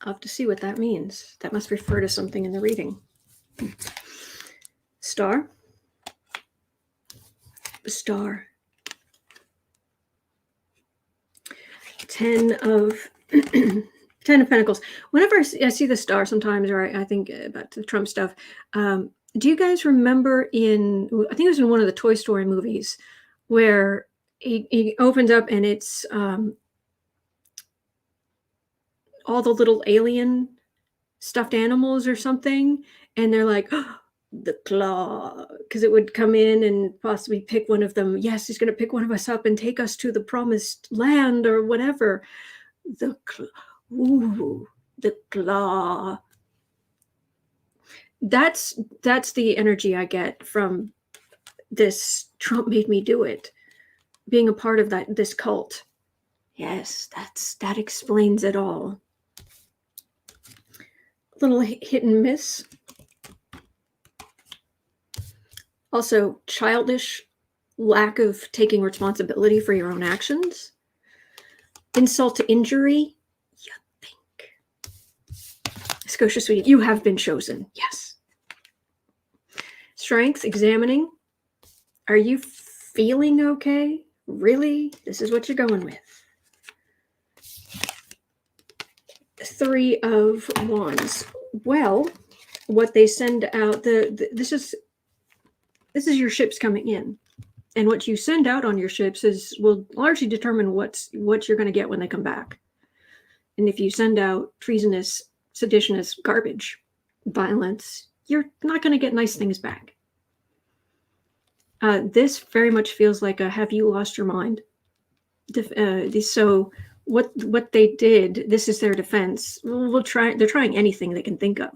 I'll have to see what that means. That must refer to something in the reading. Star. 10 of 10 of Pentacles. Whenever I see the star sometimes, or I think about the Trump stuff, do you guys remember I think it was in one of the Toy Story movies, where he opens up and it's all the little alien stuffed animals or something, and they're like, oh, the claw, because it would come in and possibly pick one of them. Yes, he's going to pick one of us up and take us to the promised land or whatever. The claw. That's the energy I get from this Trump made me do it, being a part of this cult. Yes, that explains it all. Little hit and miss. Also, childish lack of taking responsibility for your own actions. Insult to injury. You think. Scotia Sweetie, you have been chosen. Yes. Strength, examining. Are you feeling okay? Really? This is what you're going with. 3 of Wands. Well, what they send out, this is your ships coming in, and what you send out on your ships will largely determine what you're going to get when they come back. And if you send out treasonous, seditionous garbage, violence, you're not going to get nice things back. This very much feels like a have you lost your mind? So what they did, this is their defense. They're trying anything they can think of.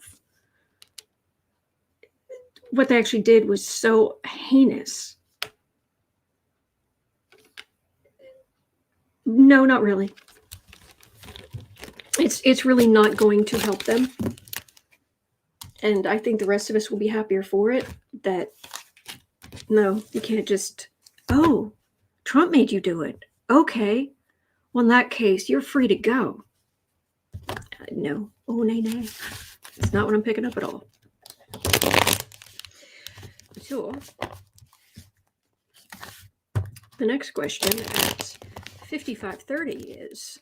what they actually did was so heinous. No, not really. It's really not going to help them. And I think the rest of us will be happier for it. That, no, you can't just, oh, Trump made you do it. Okay. Well, in that case, you're free to go. No. Oh, nay, nay. It's not what I'm picking up at all. So, the next question at 55:30 is,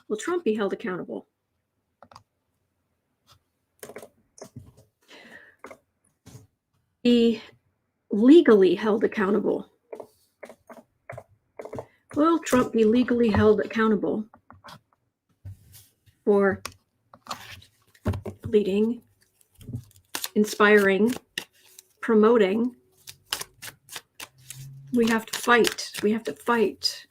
will Trump be held accountable? Be legally held accountable. Will Trump be legally held accountable for leading, inspiring, promoting? We have to fight. We have to fight.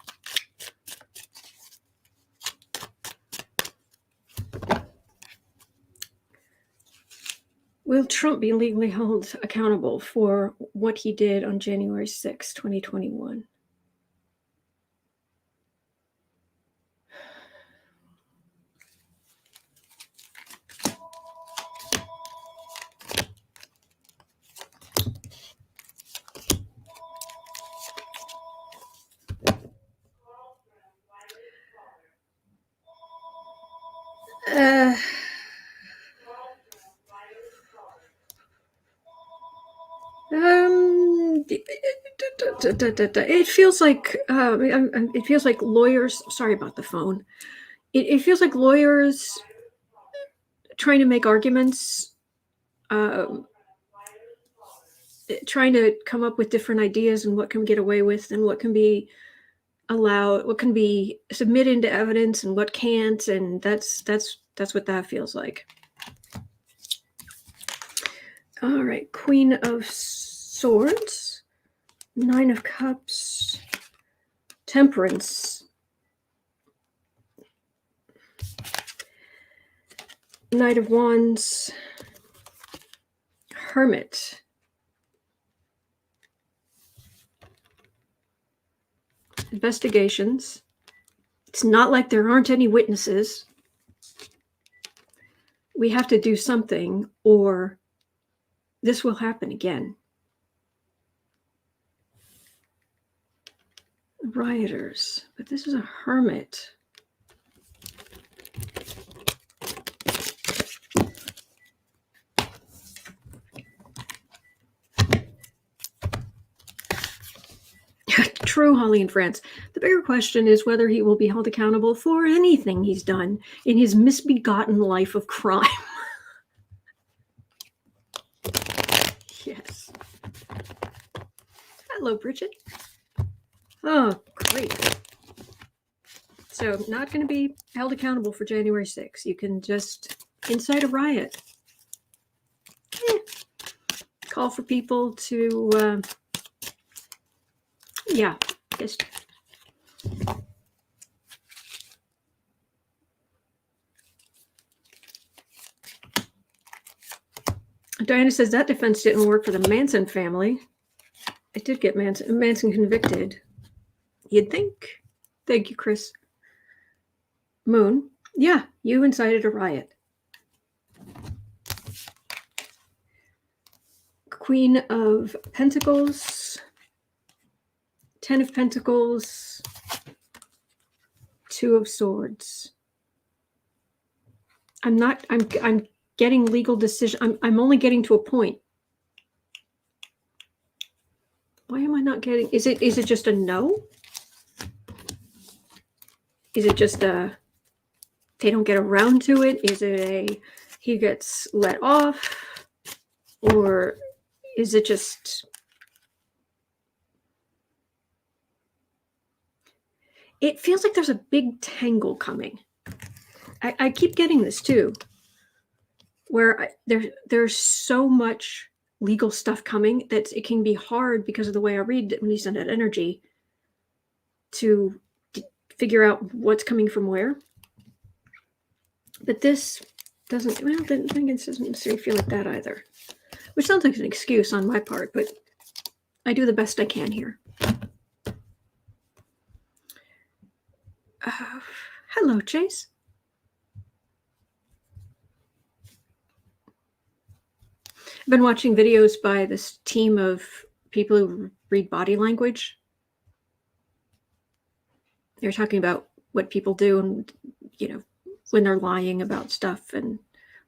Will Trump be legally held accountable for what he did on January 6, 2021? It feels like lawyers. Sorry about the phone. It feels like lawyers trying to make arguments, trying to come up with different ideas and what can get away with and what can be allowed, what can be submitted into evidence and what can't, and that's what that feels like. All right, Queen of Swords, Nine of Cups, Temperance, Knight of Wands, Hermit, investigations. It's not like there aren't any witnesses. We have to do something or this will happen again. Rioters, but this is a hermit. True, Holly and France. The bigger question is whether he will be held accountable for anything he's done in his misbegotten life of crime. Yes. Hello, Bridget. Oh, great. So, not going to be held accountable for January 6th. You can just incite a riot. Call for people to, just. Diana says that defense didn't work for the Manchin family. It did get Manchin convicted. You'd think. Thank you, Chris. Moon. Yeah, you incited a riot. Queen of Pentacles. 10 of Pentacles. 2 of Swords. I'm getting legal decision. I'm only getting to a point. Why am I not getting? Is it just a no? Is it just a they don't get around to it? Is it a he gets let off? Or is it just it feels like there's a big tangle coming. I keep getting this too, where there's so much legal stuff coming that it can be hard because of the way I read when you send out energy to figure out what's coming from where. But this doesn't, well, I think it doesn't necessarily feel like that either. which sounds like an excuse on my part, but I do the best I can here. Hello, Chase. I've been watching videos by this team of people who read body language. They're talking about what people do and, when they're lying about stuff. And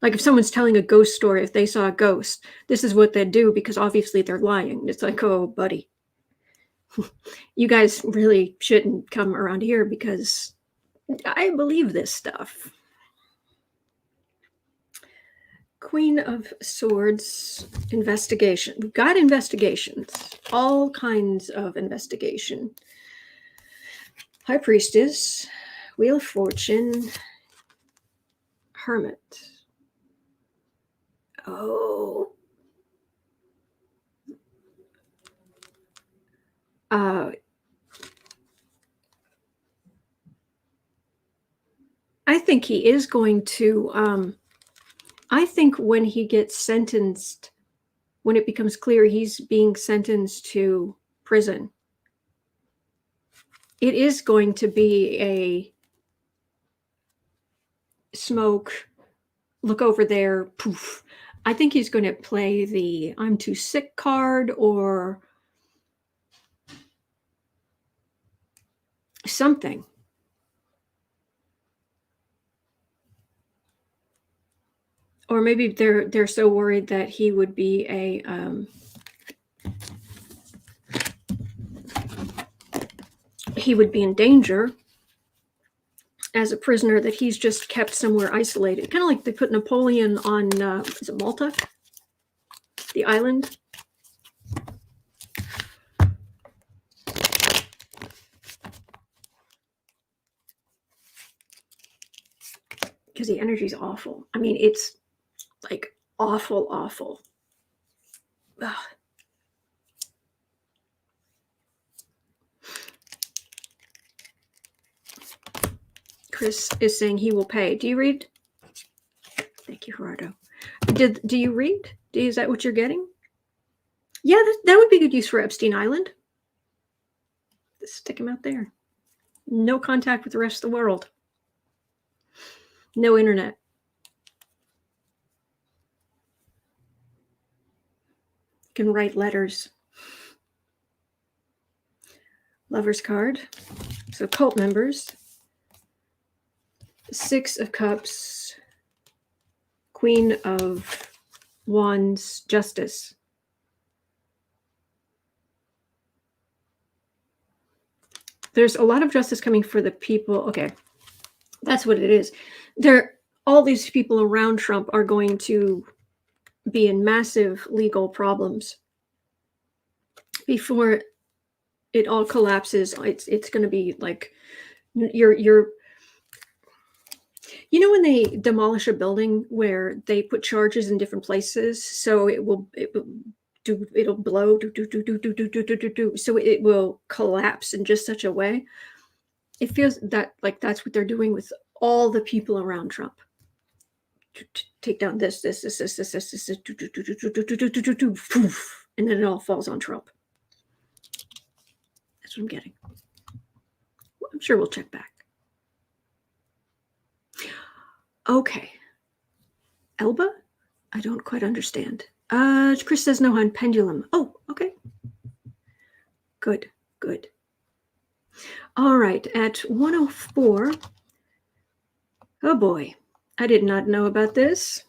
like if someone's telling a ghost story, if they saw a ghost, this is what they'd do because obviously they're lying. It's like, oh, buddy, you guys really shouldn't come around here because I believe this stuff. Queen of Swords, investigation. We've got investigations, all kinds of investigation. High Priestess, Wheel of Fortune, Hermit. Oh. I think he is going to, I think when he gets sentenced, when it becomes clear he's being sentenced to prison, it is going to be a smoke, look over there, poof. I think he's going to play the I'm too sick card or something. Or maybe they're so worried that he would be he would be in danger as a prisoner, that he's just kept somewhere isolated. Kind of like they put Napoleon on, is it Malta? The island? Because the energy's awful. I mean, it's like awful, awful. Ugh. Chris is saying he will pay. Do you read? Thank you, Gerardo. Do you read? Is that what you're getting? Yeah, that would be good use for Epstein Island. Just stick him out there. No contact with the rest of the world. No internet. You can write letters. Lover's card. So cult members. Six of Cups. Queen of Wands. Justice. There's a lot of justice coming for the people. Okay, that's what it is. All these people around Trump are going to be in massive legal problems before it all collapses. It's going to be like you're when they demolish a building where they put charges in different places, so it'll blow, so it will collapse in just such a way. It feels that like that's what they're doing with all the people around Trump. Take down this, and then it all falls on Trump. That's what I'm getting. I'm sure we'll check back. Okay. Elba? I don't quite understand. Chris says no on pendulum. Oh, okay. Good. All right, at 104. Oh boy, I did not know about this.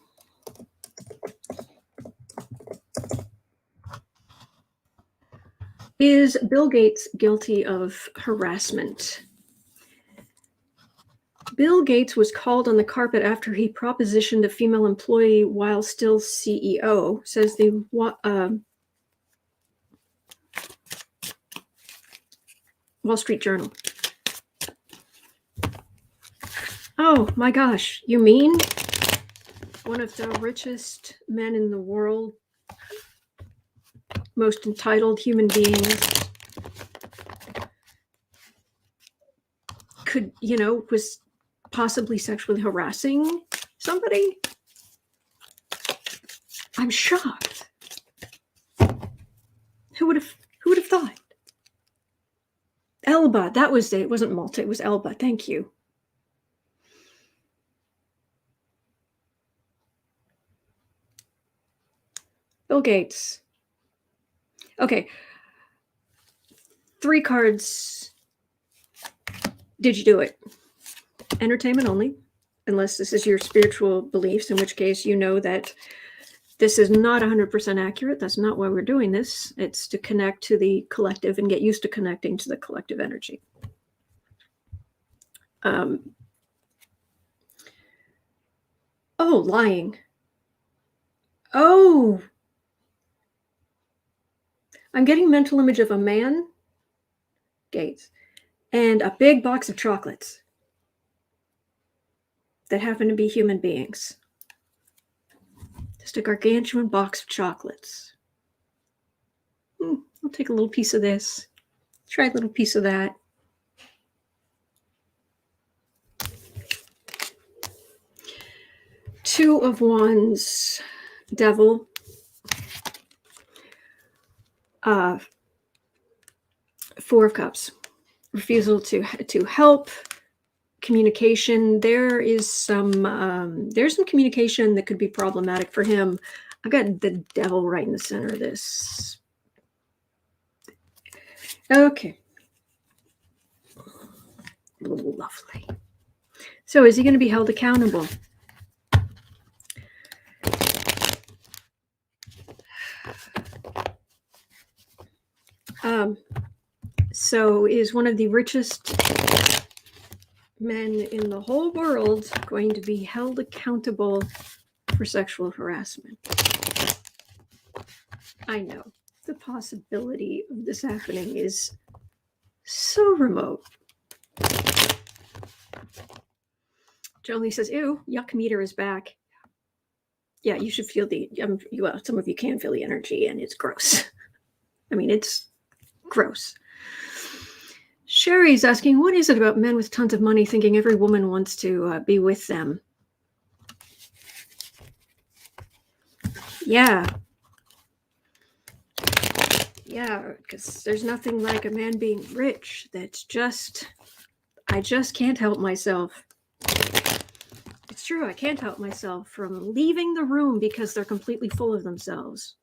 Is Bill Gates guilty of harassment? Bill Gates was called on the carpet after he propositioned a female employee while still CEO, says the Wall Street Journal. Oh my gosh, you mean one of the richest men in the world, most entitled human beings, could, was possibly sexually harassing somebody? I'm shocked. Elba. That was it. It wasn't Malta. It was Elba. Thank you. Bill Gates. Okay. 3 cards. Did you do it? Entertainment only, unless this is your spiritual beliefs, in which case you know that this is not 100% accurate. That's not why we're doing this. It's to connect to the collective and get used to connecting to the collective energy. Oh, lying. Oh, I'm getting mental image of a man, Gates, and a big box of chocolates that happen to be human beings. Just a gargantuan box of chocolates. I'll take a little piece of this. Try a little piece of that. Two of Wands, Devil. 4 of Cups, refusal to help, communication. There's some communication that could be problematic for him. I got the Devil right in the center of this. Okay. Lovely. So is he going to be held accountable? So is one of the richest men in the whole world going to be held accountable for sexual harassment? I know the possibility of this happening is so remote. Jolie says, ew, yuck meter is back. Yeah, you should feel well, some of you can feel the energy, and it's gross. I mean, it's gross. Sherry's asking, what is it about men with tons of money thinking every woman wants to be with them? Yeah. Yeah, because there's nothing like a man being rich that's just, I just can't help myself. It's true, I can't help myself from leaving the room because they're completely full of themselves.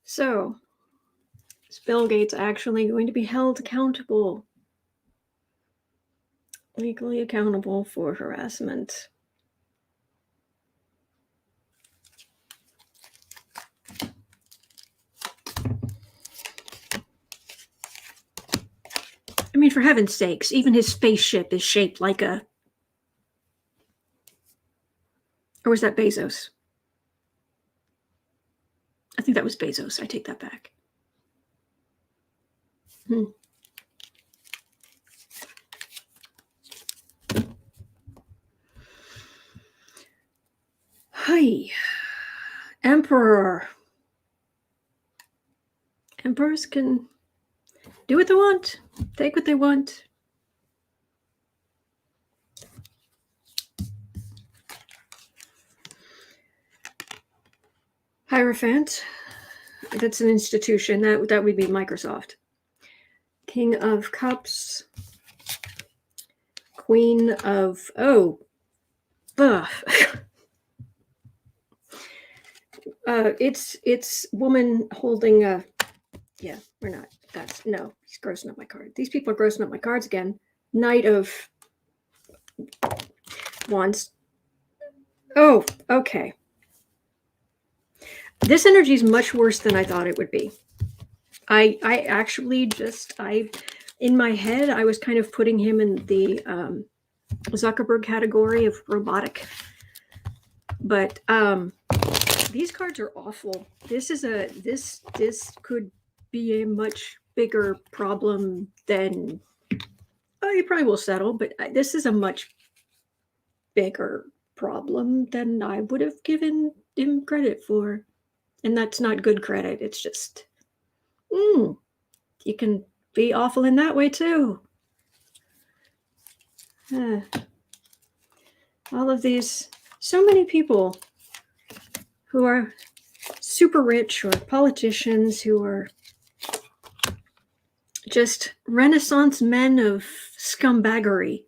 So, is Bill Gates actually going to be held accountable? Legally accountable for harassment? I mean, for heaven's sakes, even his spaceship is shaped like a... Or was that Bezos? I think that was Bezos. I take that back. Hi. Emperor. Emperors can do what they want, take what they want. Hierophant. That's an institution. That would be Microsoft. King of Cups. Queen of... Oh. Ugh. It's woman holding a... Yeah, we're not. That's... No, he's grossing up my card. These people are grossing up my cards again. Knight of Wands. Oh, okay. This energy is much worse than I thought it would be. I actually just, in my head, I was kind of putting him in the Zuckerberg category of robotic. But these cards are awful. This could be a much bigger problem than, it probably will settle, but this is a much bigger problem than I would have given him credit for. And that's not good credit. It's just, you can be awful in that way too. All of these, so many people who are super rich or politicians who are just Renaissance men of scumbaggery.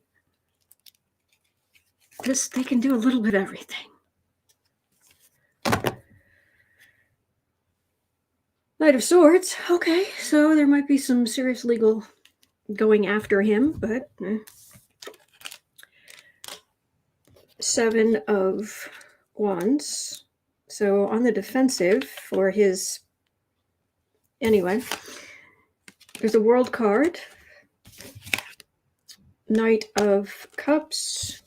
They can do a little bit of everything. Knight of Swords. Okay, so there might be some serious legal going after him, but Seven of Wands. So on the defensive for his... Anyway, there's a World card. Knight of Cups.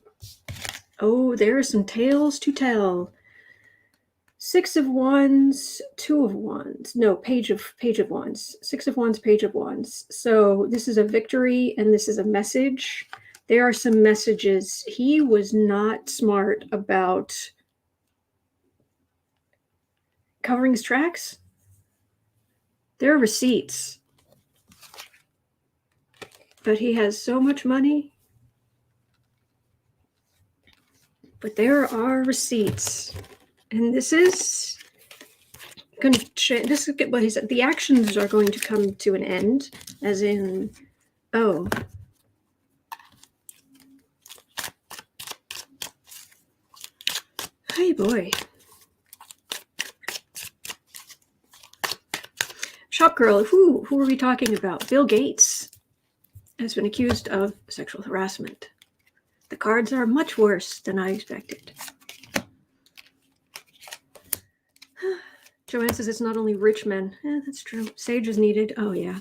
Oh, there are some tales to tell. Six of Wands, Two of Wands. No, Page of Wands. Six of Wands, Page of Wands. So this is a victory and this is a message. There are some messages. He was not smart about covering his tracks. There are receipts. But he has so much money. But there are receipts. And this is going to change. This is what he said. The actions are going to come to an end, as in, oh. Hey, boy. Shop girl. Who are we talking about? Bill Gates has been accused of sexual harassment. The cards are much worse than I expected. Joanne says it's not only rich men. That's true. Sage is needed. Oh yeah.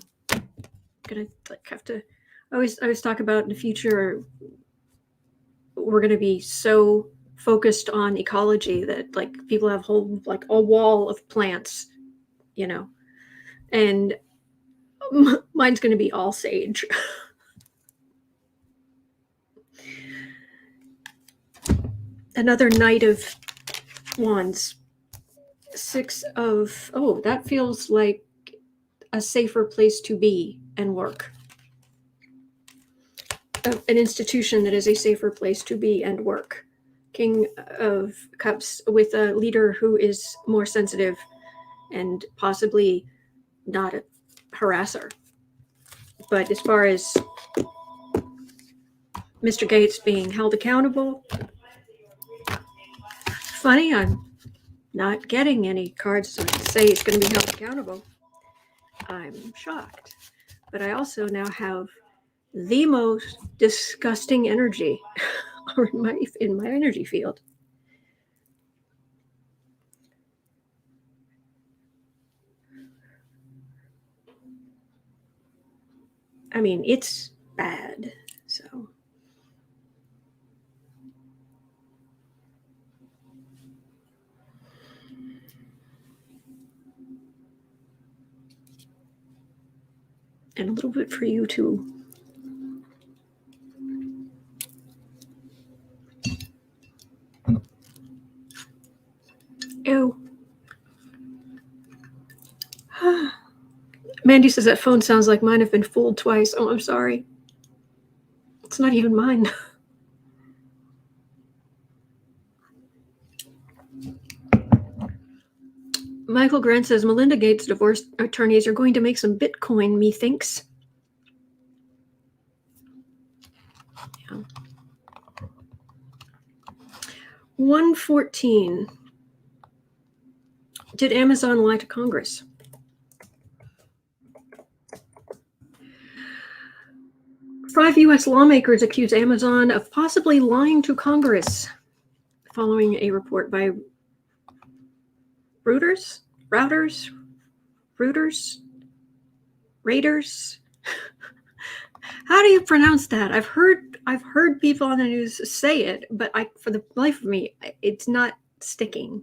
Gonna have to. I always talk about in the future. We're gonna be so focused on ecology that people have a wall of plants, and mine's gonna be all sage. Another Knight of Wands. Six of... Oh, that feels like a safer place to be and work. An institution that is a safer place to be and work. King of Cups with a leader who is more sensitive and possibly not a harasser. But as far as Mr. Gates being held accountable, funny, I'm not getting any cards to say he's going to be held accountable. I'm shocked. But I also now have the most disgusting energy in my energy field. I mean, it's bad. So... And a little bit for you too. Ew. Mandy says that phone sounds like mine. Have been fooled twice. Oh, I'm sorry. It's not even mine. Michael Grant says Melinda Gates' divorce attorneys are going to make some Bitcoin, methinks. Yeah. 114. Did Amazon lie to Congress? Five U.S. lawmakers accuse Amazon of possibly lying to Congress following a report by Reuters. How do you pronounce that? I've heard people on the news say it, but for the life of me, it's not sticking.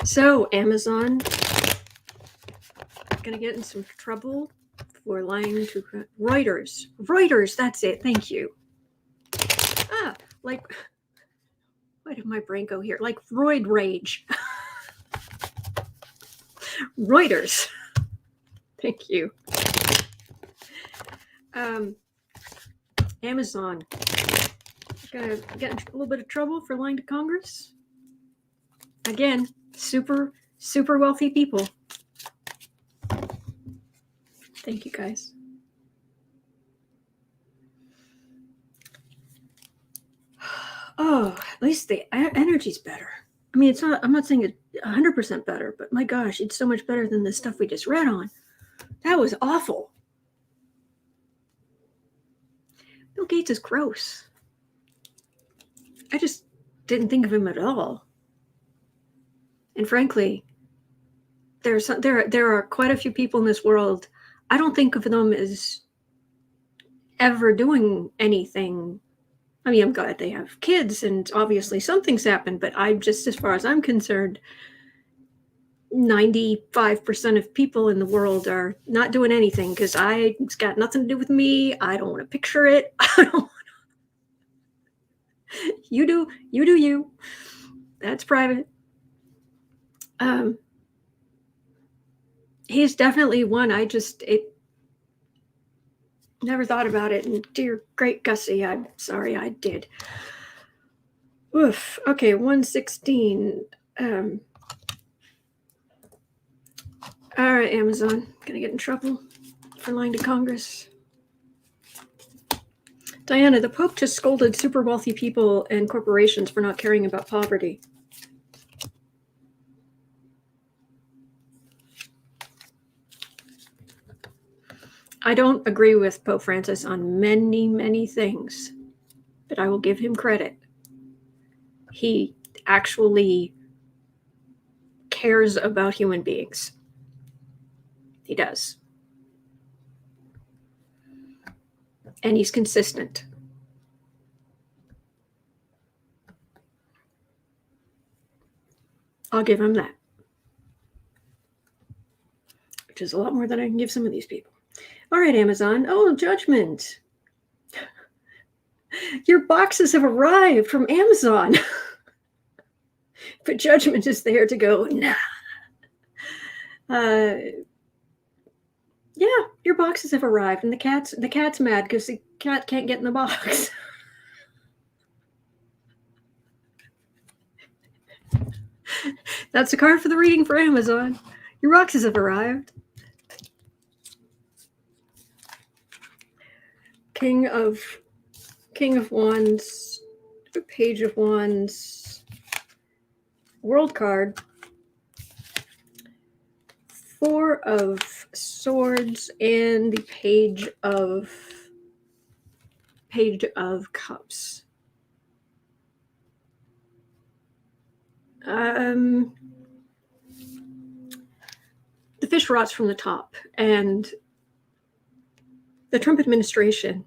So Amazon gonna get in some trouble for lying to Reuters. Reuters, that's it. Thank you. Why did my brain go here? Like roid rage. Reuters. Thank you. Amazon. Gonna get in a little bit of trouble for lying to Congress. Again, super, super wealthy people. Thank you, guys. Oh, at least the energy's better. I mean, it's not. I'm not saying it's 100% better, but my gosh, it's so much better than the stuff we just read on. That was awful. Bill Gates is gross. I just didn't think of him at all. And frankly, there are quite a few people in this world. I don't think of them as ever doing anything. I mean, I'm glad they have kids, and obviously something's happened, but I'm just, as far as I'm concerned, 95% of people in the world are not doing anything because it's got nothing to do with me. I don't want to picture it. I don't want to. You do you. That's private. He's definitely one. It never thought about it. And dear great Gussie, I'm sorry I did. Oof. Okay, 116. All right, Amazon. Gonna get in trouble for lying to Congress. Diana, the Pope just scolded super wealthy people and corporations for not caring about poverty. I don't agree with Pope Francis on many, many things, but I will give him credit. He actually cares about human beings. He does. And he's consistent. I'll give him that. Which is a lot more than I can give some of these people. All right, Amazon. Oh, judgment. Your boxes have arrived from Amazon. But judgment is there to go, nah. Yeah, your boxes have arrived, and the cat's mad because the cat can't get in the box. That's the card for the reading for Amazon. Your boxes have arrived. King of Wands, Page of Wands, World card, Four of Swords, and the Page of Cups. The fish rots from the top, and the Trump administration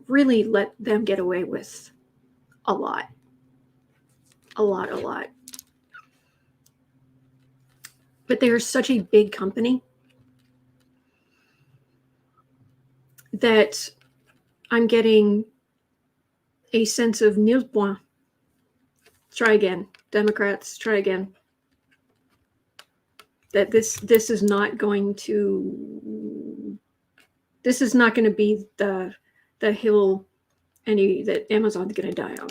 really let them get away with a lot. But they are such a big company that I'm getting a sense of nil point. Try again. Democrats, try again. That this is not going to be the hill that Amazon's going to die on.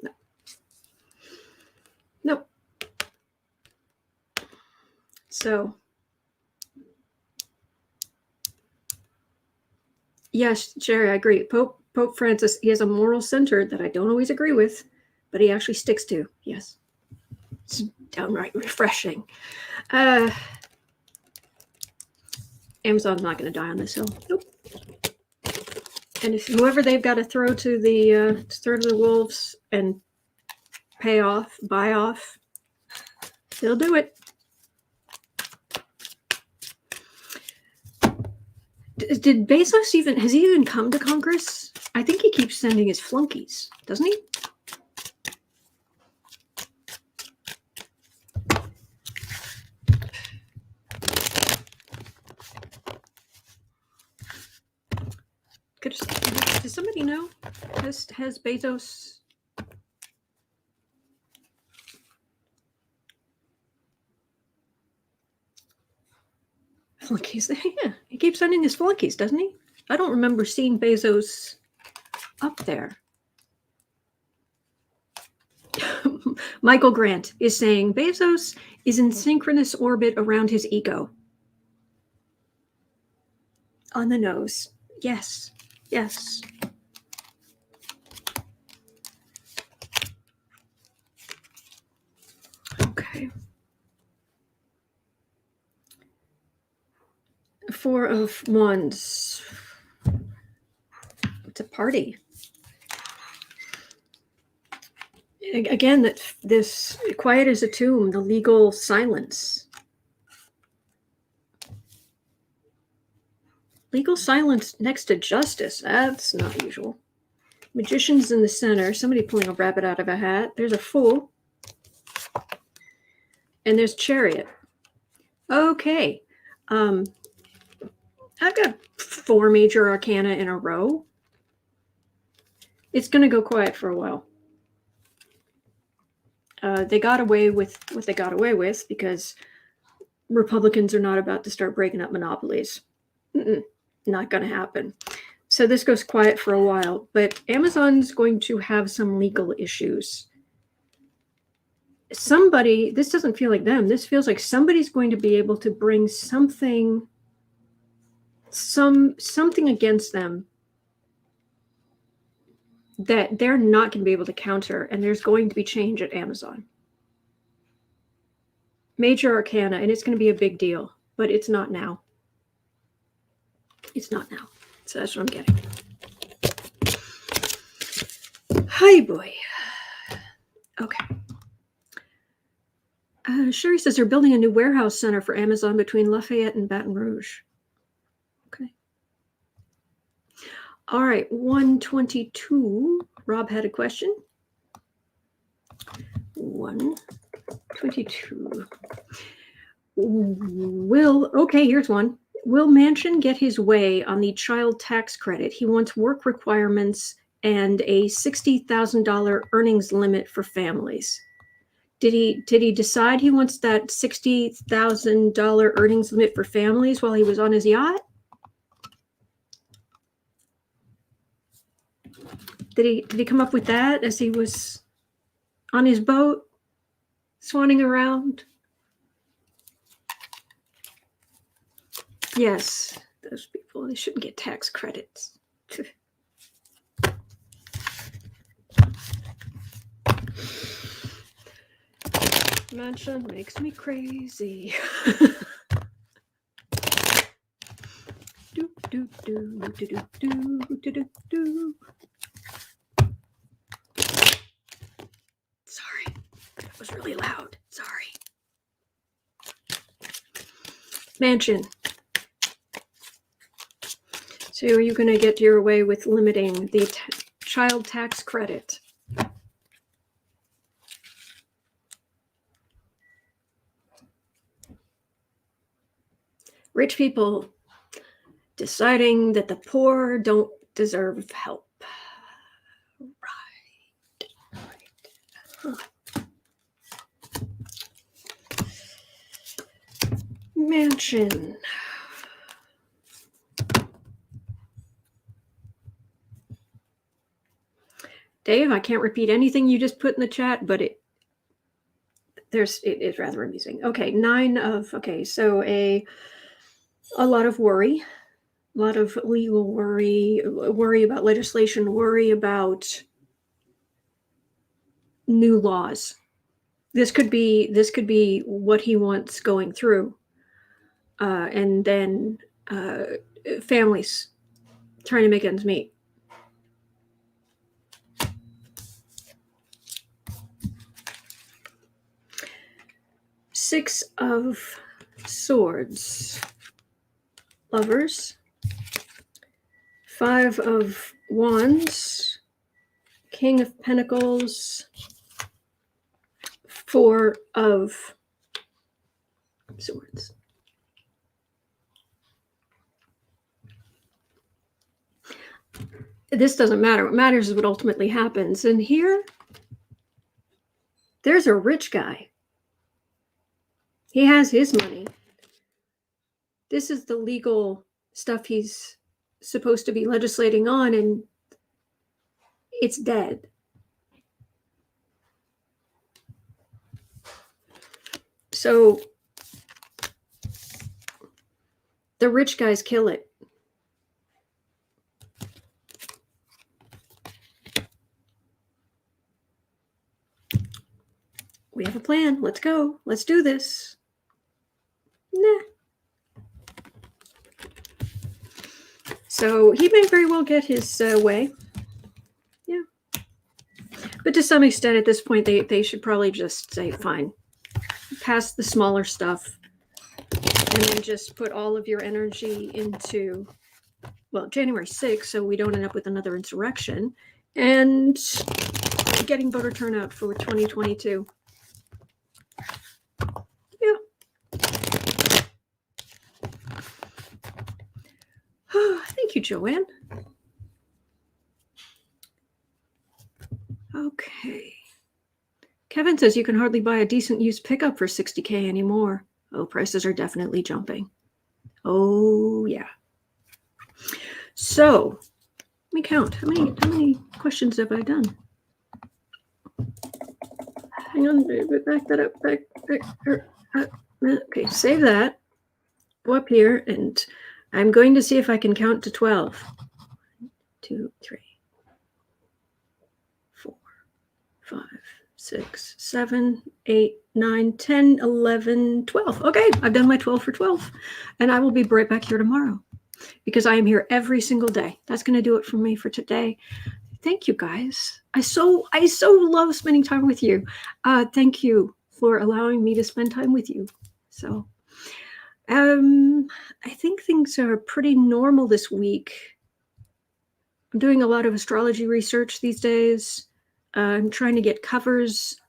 No. Nope. So, yes, Sherry, I agree. Pope Francis, he has a moral center that I don't always agree with, but he actually sticks to. Yes. It's downright refreshing. Amazon's not going to die on this hill. Nope. And if whoever they've got to throw to the wolves and buy off, they'll do it. Did Bezos has he even come to Congress? I think he keeps sending his flunkies, doesn't he? Does somebody know? Has Bezos? Flunkies? Yeah, he keeps sending his flunkies, doesn't he? I don't remember seeing Bezos up there. Michael Grant is saying Bezos is in synchronous orbit around his ego. On the nose. Yes. Yes. Okay. 4 of Wands. It's a party. Again, that this quiet as a tomb, the legal silence. Legal silence next to justice. That's not usual. Magician's in the center. Somebody pulling a rabbit out of a hat. There's a Fool. And there's Chariot. Okay. I've got 4 major arcana in a row. It's going to go quiet for a while. They got away with what they got away with because Republicans are not about to start breaking up monopolies. Not going to happen. So this goes quiet for a while, but Amazon's going to have some legal issues. Somebody, this doesn't feel like them. This feels like somebody's going to be able to bring something against them that they're not going to be able to counter, and there's going to be change at Amazon. Major arcana, and it's going to be a big deal, but it's not now. It's not now. So that's what I'm getting. Hi, boy. Okay. Sherry says they're building a new warehouse center for Amazon between Lafayette and Baton Rouge. Okay. All right, 122. Rob had a question. 122. Okay, here's one. Will Manchin get his way on the child tax credit? He wants work requirements and a $60,000 earnings limit for families. Did he decide he wants that $60,000 earnings limit for families while he was on his yacht? Did he come up with that as he was on his boat, swanning around? Yes, those people, they shouldn't get tax credits. Manchin makes me crazy. do, do, do, do, do, do, do, do, do. Sorry, that was really loud. Sorry. Manchin. So are you going to get your way with limiting the child tax credit? Rich people deciding that the poor don't deserve help. Right. Manchin. Dave, I can't repeat anything you just put in the chat, but it is rather amusing. Okay, so a lot of worry, a lot of legal worry about legislation, worry about new laws. This could be what he wants going through, and then families trying to make ends meet. Six of Swords, Lovers, 5 of Wands, King of Pentacles, 4 of Swords. This doesn't matter. What matters is what ultimately happens. And here, there's a rich guy. He has his money. This is the legal stuff he's supposed to be legislating on, and it's dead. So the rich guys kill it. We have a plan. Let's go. Let's do this. Nah. So he may very well get his way. Yeah. But to some extent, at this point, they should probably just say, fine, pass the smaller stuff, and then just put all of your energy into, well, January 6th, so we don't end up with another insurrection, and getting voter turnout for 2022. Yeah. Thank you, Joanne. Okay. Kevin says you can hardly buy a decent used pickup for $60K anymore. Oh, prices are definitely jumping. Oh, yeah. So, let me count. How many questions have I done? Hang on, back that up. Back. Okay, save that. Go up here, and I'm going to see if I can count to 12. 1, 2, 3, 4, 5, 6, 7, 8, 9, 10, 11, 12. Okay, I've done my 12 for 12. And I will be right back here tomorrow because I am here every single day. That's going to do it for me for today. Thank you, guys. I so love spending time with you. Thank you for allowing me to spend time with you. So I think things are pretty normal this week. I'm doing a lot of astrology research these days. I'm trying to get covers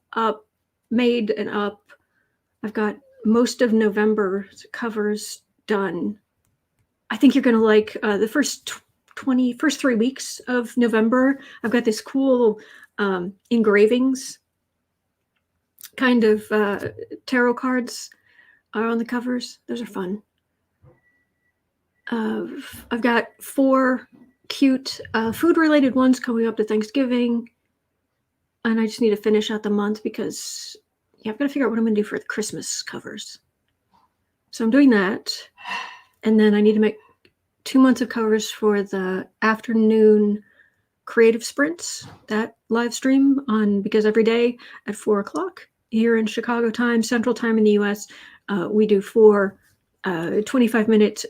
made and up. I've got most of November's covers done. I think you're going to like the first 3 weeks of November. I've got this cool engravings kind of tarot cards are on the covers. Those are fun. I've got 4 cute food-related ones coming up to Thanksgiving. And I just need to finish out the month because I've got to figure out what I'm going to do for the Christmas covers. So I'm doing that. And then I need to make 2 months of covers for the afternoon creative sprints, that live stream because every day at 4 o'clock here in Chicago time, Central time in the US, we do 4 25-minute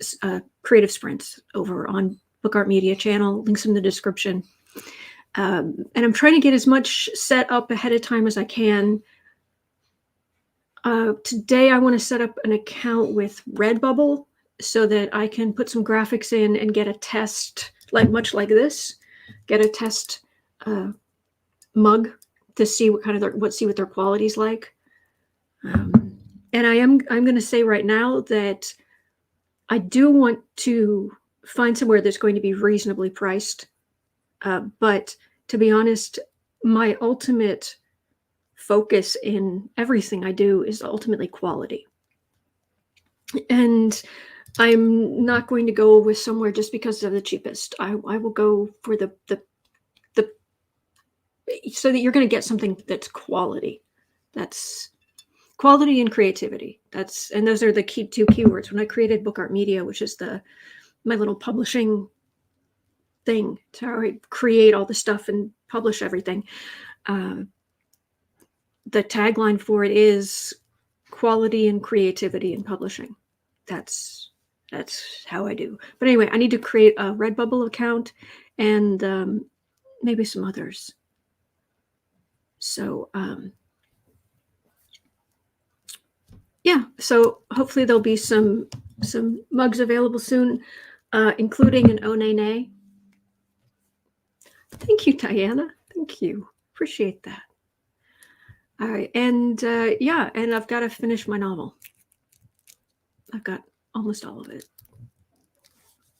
creative sprints over on Book Art Media channel. Links in the description. And I'm trying to get as much set up ahead of time as I can. Today, I want to set up an account with Redbubble so that I can put some graphics in and get a test, much like this, get a test mug to see what their quality's like. And I'm going to say right now that I do want to find somewhere that's going to be reasonably priced. But to be honest, my ultimate focus in everything I do is ultimately quality. And I'm not going to go with somewhere just because they're the cheapest. I will go for the so that you're going to get something that's quality. That's quality and creativity. And those are the key 2 keywords. When I created Book Art Media, which is my little publishing thing, to how I create all the stuff and publish everything. The tagline for it is quality and creativity in publishing. That's how I do. But anyway, I need to create a Redbubble account and maybe some others. So yeah, so hopefully there'll be some mugs available soon, including an Oh Nay Nay. Thank you, Diana. Thank you. Appreciate that. All right. And and I've got to finish my novel. I've got almost all of it.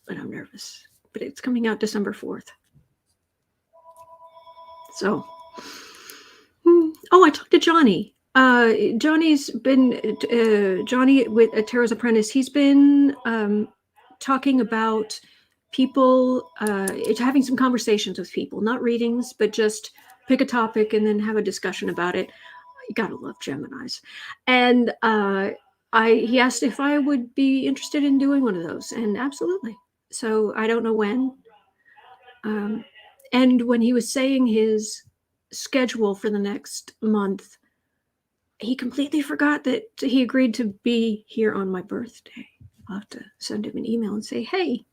But I'm nervous. But it's coming out December 4th. So, I talked to Johnny. Johnny's been, Johnny with Tara's Apprentice, he's been talking about people, having some conversations with people, not readings, but just pick a topic and then have a discussion about it. You gotta love Geminis. And he asked if I would be interested in doing one of those, and absolutely. So I don't know when. And when he was saying his schedule for the next month, he completely forgot that he agreed to be here on my birthday. I'll have to send him an email and say, hey,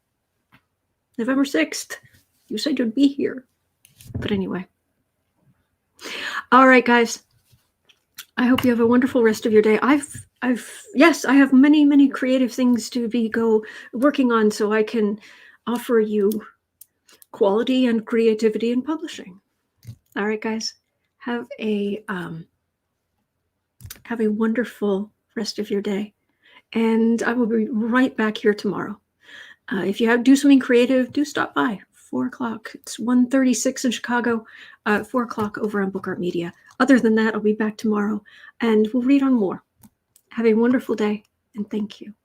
November 6th, you said you'd be here. But anyway. All right, guys. I hope you have a wonderful rest of your day. I have many creative things to be working on so I can offer you quality and creativity in publishing. All right, guys. Have a wonderful rest of your day. And I will be right back here tomorrow. If you do something creative, do stop by. 4 o'clock. It's 1:36 in Chicago, 4 o'clock over on Book Art Media. Other than that, I'll be back tomorrow, and we'll read on more. Have a wonderful day, and thank you.